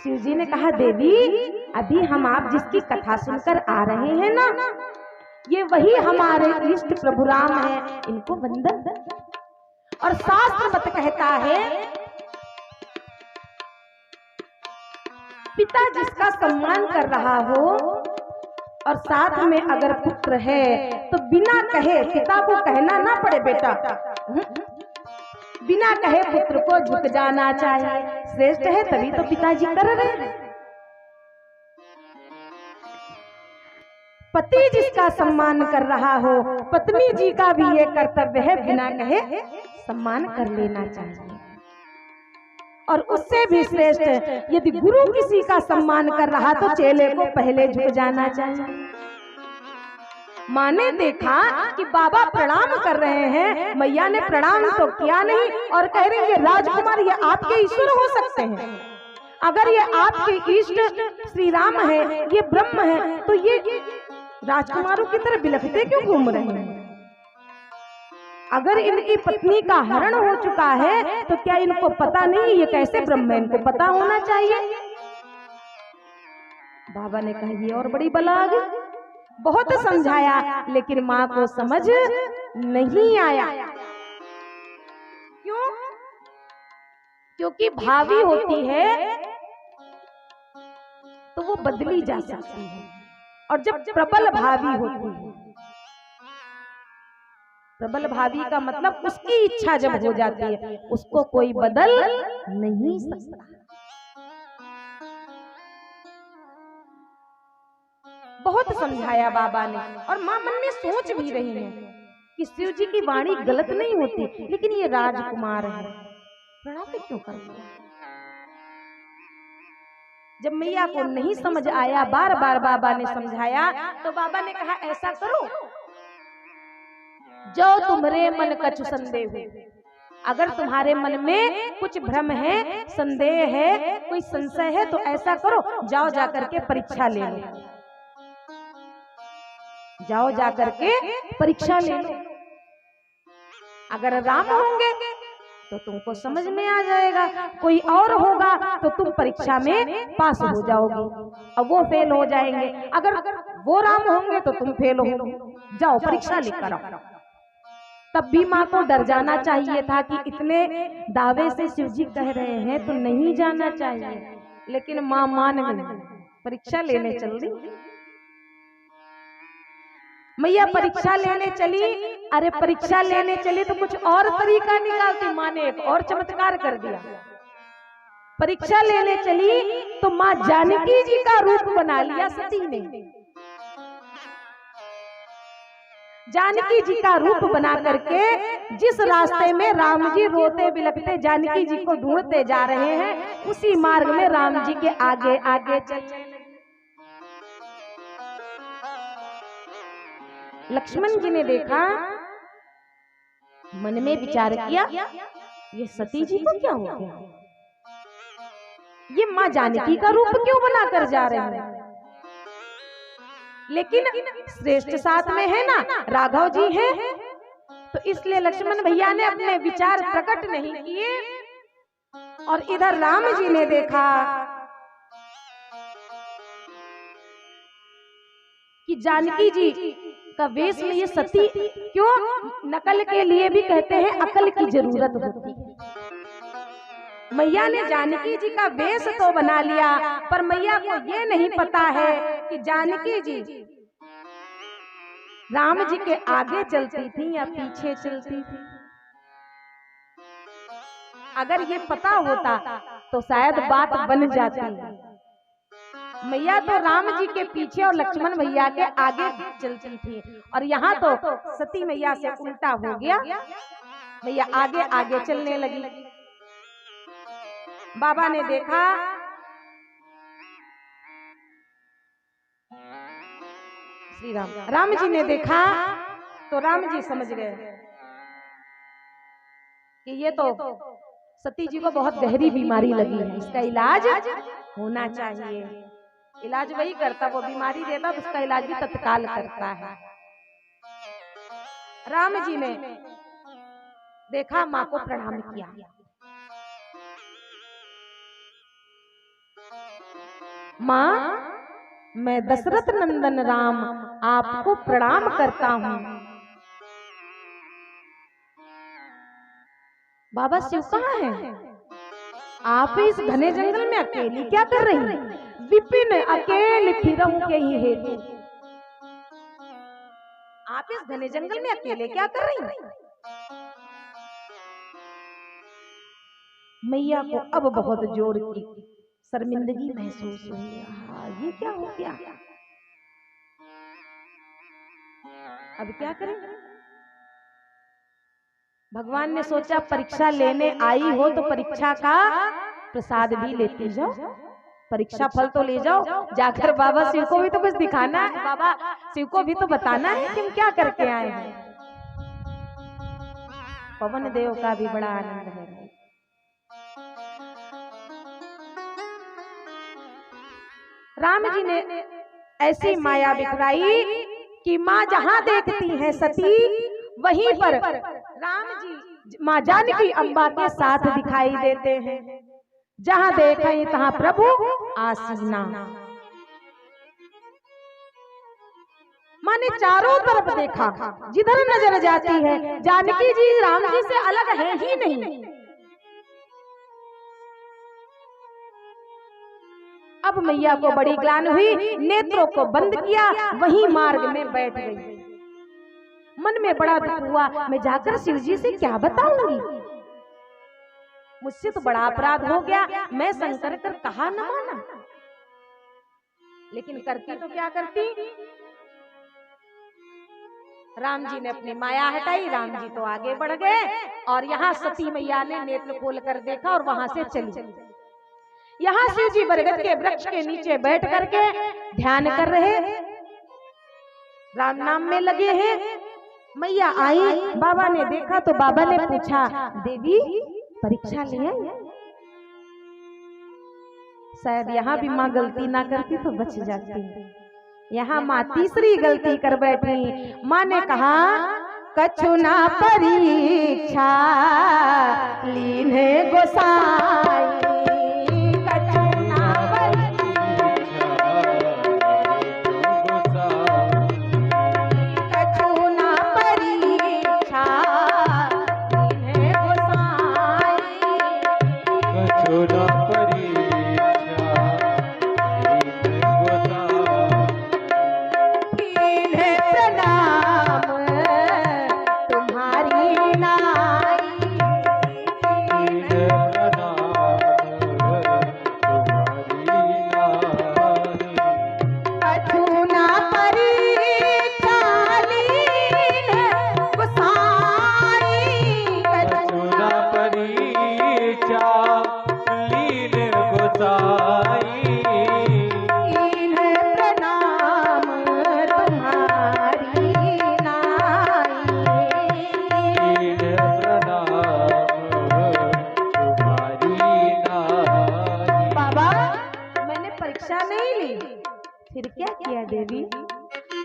शिव जी ने कहा, देवी अभी हम आप जिसकी कथा सुनकर आ रहे हैं ना, ये वही हमारे इष्ट प्रभु राम है, इनको वंदन। और शास्त्र मत कहता है, पिता जिसका सम्मान कर रहा हो और साथ में अगर पुत्र है तो बिना कहे, पिता को कहना ना पड़े बेटा, बिना कहे पुत्र को झुक जाना चाहिए, श्रेष्ठ है तभी तो पिताजी कर रहे हैं। पति जिसका सम्मान कर रहा हो, पत्नी जी का भी ये कर्तव्य है, बिना कहे सम्मान कर लेना चाहिए। और उससे भी श्रेष्ठ यदि गुरु किसी का सम्मान कर रहा तो चेले को पहले झुक जाना चाहिए। माँ ने देखा कि बाबा प्रणाम कर रहे हैं, मैया ने प्रणाम तो किया नहीं और कह रही है, राजकुमार ये आपके ईश्वर हो सकते हैं, अगर ये आपके इष्ट श्री राम है, ये ब्रह्म है, तो ये राजकुमारों की तरह बिलखते क्यों घूम रहे हैं? अगर इनकी पत्नी का हरण हो चुका है तो क्या इनको पता नहीं ये कैसे ब्रह्म है? इनको पता होना चाहिए। बाबा ने कहा ये और बड़ी बला आ गई। बहुत समझाया लेकिन माँ को समझ नहीं आया। क्यों? क्योंकि भावी होती है तो वो बदली जा सकती है, और जब प्रबल भावी होती है, प्रबल भावी का मतलब उसकी इच्छा जब हो जाती है उसको कोई बदल नहीं सकता। बहुत समझाया बाबा ने, और माँ मन में सोच भी रही है कि शिव जी की वाणी गलत नहीं होती, लेकिन ये राजकुमार है, प्रणाम क्यों कर दिया? जब मैया को नहीं समझ आया, बार बार बाबा ने समझाया, तो बाबा ने कहा ऐसा करो, जो तुम्हारे मन कछु संदेह हो, अगर तुम्हारे मन में कुछ भ्रम है, संदेह है, कोई संशय है, तो ऐसा करो, जाओ जाकर के परीक्षा ले लो, जाओ जाकर के परीक्षा ले लो। अगर राम होंगे तो तुमको समझ में आ जाएगा, कोई और होगा तो तुम परीक्षा में पास हो जाओगे, अब वो फेल हो जाएंगे। अगर वो राम होंगे तो तुम फेल होगे, जाओ परीक्षा लेकर आओ। तब भी माँ को डर जाना चाहिए था कि इतने दावे से शिव जी कह रहे हैं तो नहीं जाना चाहिए, लेकिन माँ मान गई, परीक्षा लेने चल दी। मैया परीक्षा लेने चली, अरे परीक्षा लेने चली तो कुछ और तरीका निकालती, माँ ने एक और चमत्कार कर दिया। परीक्षा लेने चली तो माँ जानकी जी का रूप बना लिया सती ने। जानकी जी का रूप बना करके जिस रास्ते में राम जी रोते बिलखते जानकी जी को ढूंढते जा रहे हैं, उसी मार्ग में राम जी के आगे आगे चलने लगी। लक्ष्मण जी ने देखा, मन में विचार किया, ये सती जी को क्या हो गया? ये माँ जानकी का रूप क्यों बनाकर जा रहे हैं? लेकिन श्रेष्ठ साथ में है ना, राघव जी हैं, तो इसलिए लक्ष्मण भैया ने अपने विचार प्रकट नहीं किए। और इधर राम जी ने देखा कि जानकी जी का वेश में ये सती क्यों, नकल के लिए भी कहते हैं अकल की जरूरत होती है। मैया ने जानकी जी का वेश तो बना लिया, पर मैया को ये नहीं पता है कि जानकी जी राम जी के आगे चलती थी या पीछे चलती थी। अगर ये पता होता तो शायद बात बन जाती। मैया तो राम जी के पीछे और लक्ष्मण भैया के आगे चलती थी, और यहाँ तो सती मैया से उल्टा हो गया, मैया आगे आगे चलने लगी। बाबा ने देखा श्री राम, राम जी ने देखा तो राम जी समझ गए कि ये तो सती जी को बहुत गहरी बीमारी लगी है, इसका इलाज होना चाहिए। इलाज वही करता, वो बीमारी देता तो उसका इलाज भी तत्काल करता है। राम जी ने देखा, माँ को प्रणाम किया। माँ, मैं दशरथ नंदन राम आपको प्रणाम करता हूँ। बाबा शिव कहाँ है? आप इस घने जंगल में अकेली क्या कर रही हैं? विपिन अकेले फिरहु के ही हेतु, आप इस घने जंगल में अकेले क्या कर रही हैं? मैया को अब बहुत जोर की शर्मिंदगी महसूस हुई। हाँ, ये क्या हो गया? अब क्या करें? भगवान ने सोचा परीक्षा लेने आई हो तो परीक्षा का प्रसाद भी लेती जाओ, परीक्षा फल तो ले जाओ, जाकर बाबा शिव को भी तो कुछ दिखाना है, बाबा शिव को भी तो बताना है कि हम क्या करके आए हैं। पवन देव का भी बड़ा आनंद है। राम जी ने ऐसी माया बिखराई कि माँ जहां देखती है सती, वहीं पर राम जी माँ जानकी अम्बा के साथ दिखाई देते हैं। जहां देखें तहां प्रभु आसीना। माँ ने चारों तरफ देखा, जिधर नजर जाती है जानकी जी राम जी से अलग है ही नहीं। अब मैया को बड़ी ग्लानि हुई, नेत्रों को बंद किया, वहीं मार्ग में बैठ गई। मन में बड़ा दुख हुआ, मैं जाकर शिव जी से क्या बताऊंगी, मुझसे तो बड़ा अपराध हो गया, मैं शंकर कर कहा न माना। लेकिन करती तो क्या करती। राम जी ने अपनी माया हटाई, राम जी तो आगे बढ़ गए और यहाँ सती मैया ने नेत्र खोल कर देखा और वहां से चली। यहाँ शिव जी बरगद के वृक्ष के नीचे बैठ करके ध्यान कर रहे, राम नाम में लगे हैं। मैया आई, बाबा ने देखा तो बाबा ने पूछा, देवी परीक्षा लिया? शायद यहाँ भी माँ गलती ना करती तो बच जाती। यहाँ माँ तीसरी गलती कर बैठी। माँ ने कहा, कछु ना परीक्षा लीने गोसाई,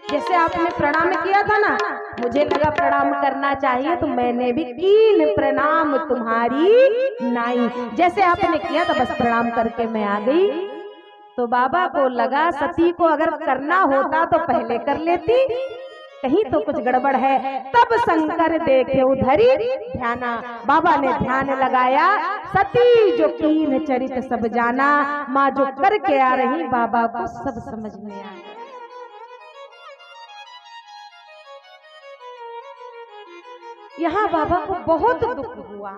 जैसे आपने प्रणाम किया था ना, मुझे लगा प्रणाम करना चाहिए तो मैंने भी कीन प्रणाम तुम्हारी नाई। जैसे आपने किया था बस प्रणाम करके मैं आ गई। तो बाबा को लगा सती को अगर करना होता तो पहले कर लेती, कहीं तो कुछ गड़बड़ है। तब शंकर देखे उधरी ध्याना, बाबा ने ध्यान लगाया, सती जो कीन चरित सब जाना। माँ जो करके आ रही बाबा को सब समझ में आया। यहाँ बाबा को बहुत दुख हुआ।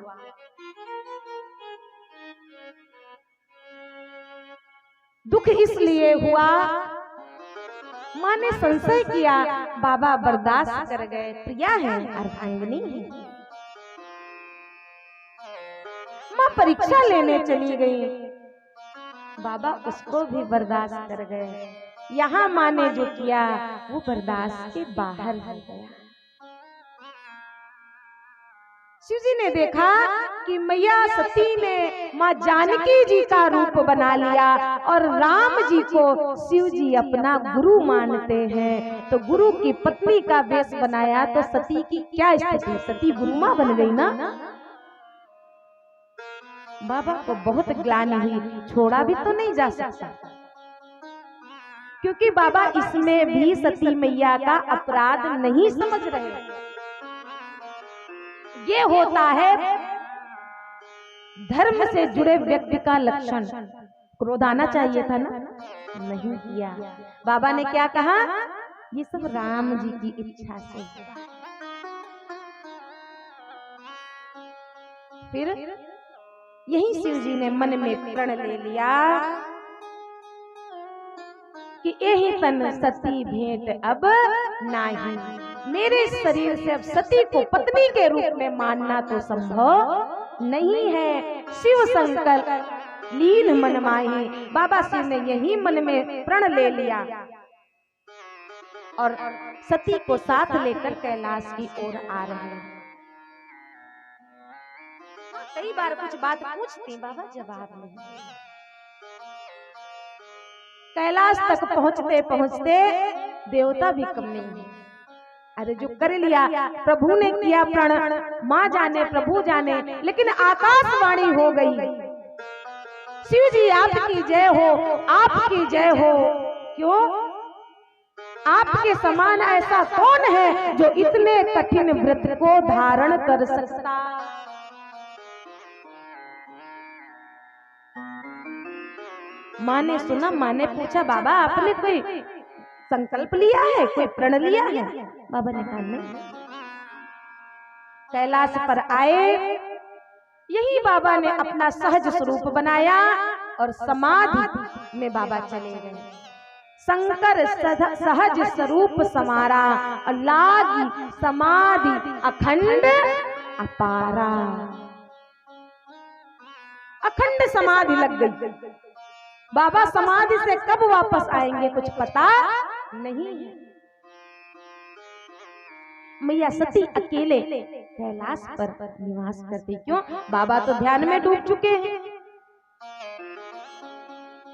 दुख इसलिए हुआ, माँ ने संशय किया, बाबा बर्दाश्त कर गए, प्रिया है अर्धांगिनी है। माँ परीक्षा लेने चली गई, बाबा उसको भी बर्दाश्त कर गए। यहाँ माँ ने जो किया वो बर्दाश्त के बाहर हो गया। शिव जी ने देखा कि मैया सती ने माँ जानकी जी का रूप बना लिया और राम जी को शिव जी अपना गुरु मानते हैं, तो गुरु की पत्नी का वेश बनाया तो सती की क्या स्थिति, सती गुरु माँ बन गई ना। बाबा को बहुत ग्लानि हुई, छोड़ा भी तो नहीं जा सकता, क्योंकि बाबा इसमें भी सती मैया का अपराध नहीं समझ रहे। ये होता है धर्म से जुड़े व्यक्ति का लक्षण। क्रोध आना चाहिए था ना, नहीं किया। बाबा ने क्या कहा, ये सब राम जी की इच्छा से। फिर यही शिव जी ने मन में प्रण ले लिया कि यही तन सती भेंट अब नाही। मेरे शरीर से अब सती को पत्नी के रूप में मानना तो संभव नहीं है। शिव संकल्प लीन मन माही। बाबा शिव ने यही मन में प्रण ले लिया और सती को साथ लेकर कैलाश की ओर आ रहे हैं। कई बार कुछ बात पूछती, बाबा जवाब नहीं। कैलाश तक पहुंचते पहुंचते देवता भी कम नहीं है। अरे जो कर लिया प्रभु ने किया प्रण, माँ जाने प्रभु जाने, लेकिन आकाशवाणी हो गई, शिव जी आपकी जय हो, आपकी जय हो। क्यों? आपके समान ऐसा कौन है जो इतने कठिन व्रत को धारण कर सकता। माँ ने सुना, माँ ने पूछा बाबा आपने कोई संकल्प लिया है, कोई प्रण लिया है? बाबा ने कहा नहीं। कैलाश पर आए, यही बाबा ने अपना सहज स्वरूप बनाया और समाधि में बाबा चले गए। शंकर सहज स्वरूप समारा, लागी समाधि अखंड अपारा। अखंड समाधि लग गई। बाबा समाधि से कब वापस आएंगे कुछ पता नहीं है। मैया सती अकेले कैलाश पर निवास करती। क्यों? बाबा तो ध्यान में डूब चुके हैं।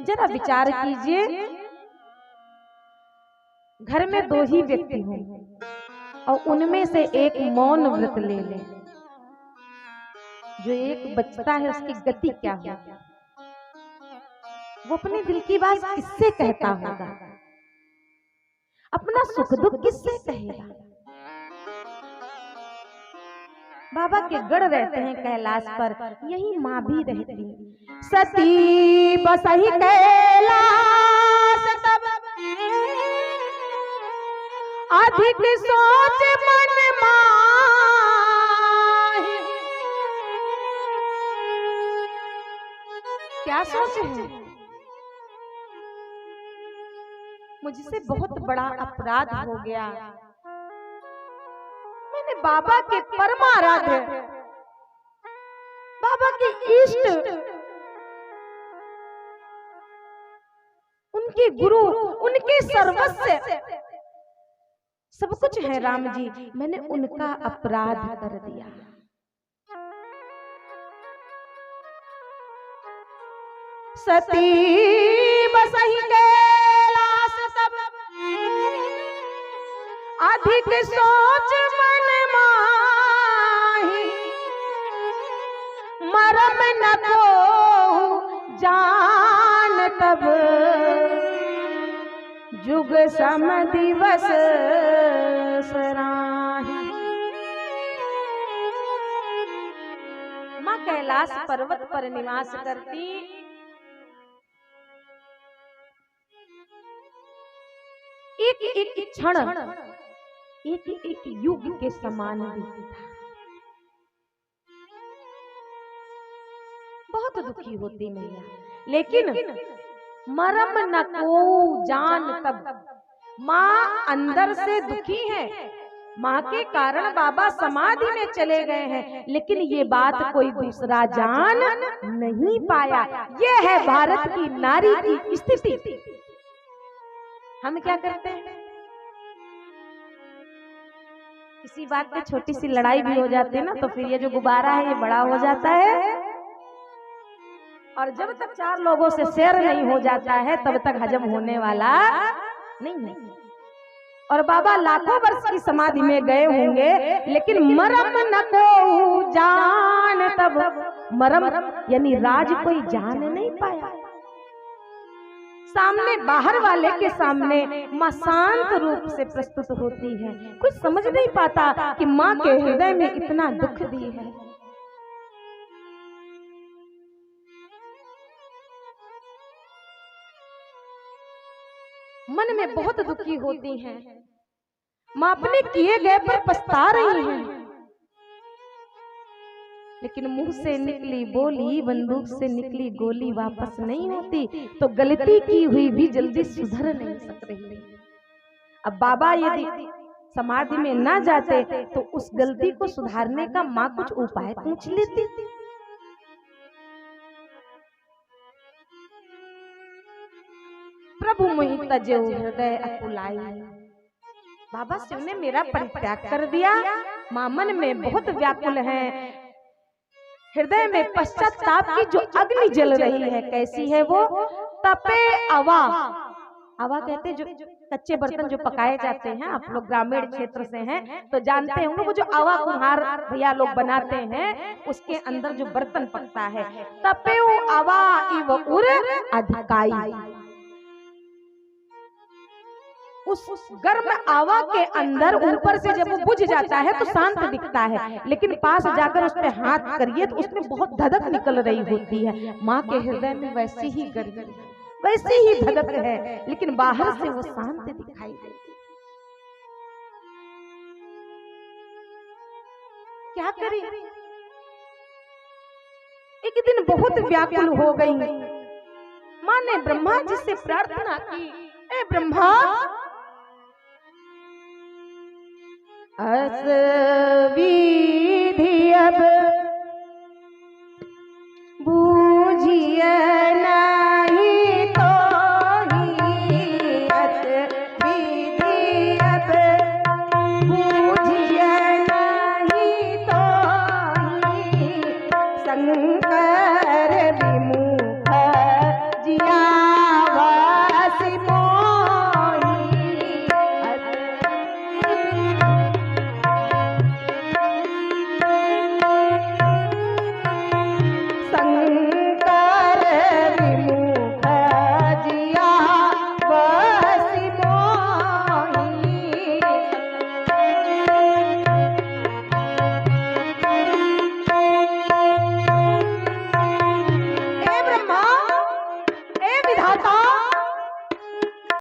जरा विचार कीजिए, घर में दो ही व्यक्ति हों और उनमें से एक मौन व्रत ले ले, जो एक बचता है उसकी गति क्या होगी? वो अपने दिल की बात किससे कहता होगा? अपना सुख दुख किससे कहेगा? बाबा के गढ़ रहते हैं कैलाश पर, यही माँ भी रहती। सती बसही कैलाश तब अधिक सोच मन माहि। क्या सोच है? मुझसे बहुत बड़ा अपराध हो गया। मैंने बाबा के परमाराध्य, बाबा के इष्ट, उनके गुरु, उनके सर्वस्व सब कुछ है राम जी, मैंने उनका अपराध कर दिया। सती बसही कैलाश तब अधिक सोच मन माहि। मरम न को जान तब जुग सम दिवस सराहि। माँ कैलाश पर्वत पर निवास करती। एक एक क्षण, एक एक युग के समान बीतता। बहुत दुखी होती मैया, लेकिन मरम न को जान तब। माँ अंदर से दुखी है, माँ के कारण बाबा समाधि में चले गए हैं, लेकिन ये बात कोई दूसरा जान नहीं पाया। ये है भारत की नारी की स्थिति। हम क्या करते हैं? किसी बात पे छोटी सी लड़ाई भी हो जाती है ना, तो फिर ये जो गुब्बारा है ये बड़ा हो जाता है, और जब तक 4 लोगों से शेयर नहीं हो जाता है तब तक हजम होने वाला नहीं है। और बाबा लाखों वर्ष की समाधि में गए होंगे, लेकिन मरम न को जान तब। मरम यानी राज कोई जान नहीं पाया। सामने बाहर वाले के सामने माँ शांत रूप से प्रस्तुत होती है। कुछ समझ नहीं पाता कि माँ के हृदय में इतना दुख दी है। मन में बहुत दुखी होती हैं। माँ अपने किए गए पर पछता रही हैं, लेकिन मुंह से निकली बोली, बंदूक से निकली गोली वापस नहीं होती। तो गलती की हुई भी जल्दी सुधर नहीं सक रही। अब बाबा यदि समाधि में ना जाते तो उस गलती को सुधारने का माँ कुछ उपाय पूछ लेती। प्रभु मोहि तजेउ हृदय अकुलाई। बाबा शिव ने मेरा परित्याग कर दिया। माँ मन में बहुत व्याकुल है, हृदय में पश्चाताप की जो अग्नि जल रही है। कैसी है वो? तपे अवा आवा कहते जो कच्चे बर्तन जो पकाए जाते हैं, आप लोग ग्रामीण क्षेत्र से हैं तो जानते होंगे, वो जो आवा कुम्हार भैया लोग बनाते हैं उसके अंदर जो बर्तन पकता है, तपेउ आवा इव उर अधिकाई। उस गर्म आवा के अंदर ऊपर से जब वो बुझ जाता है तो शांत दिखता है, लेकिन पास जाकर उस पे हाथ करिए तो उसमें बहुत धधक निकल रही होती है। माँ के हृदय में वैसी ही गर्मी, वैसी ही धधक है, लेकिन बाहर से वो शांत दिखाई देती। क्या करें? एक दिन बहुत व्याकुल हो गई। माँ ने ब्रह्मा जी से प्रार्थना की, ए ब्रह्मा, असवी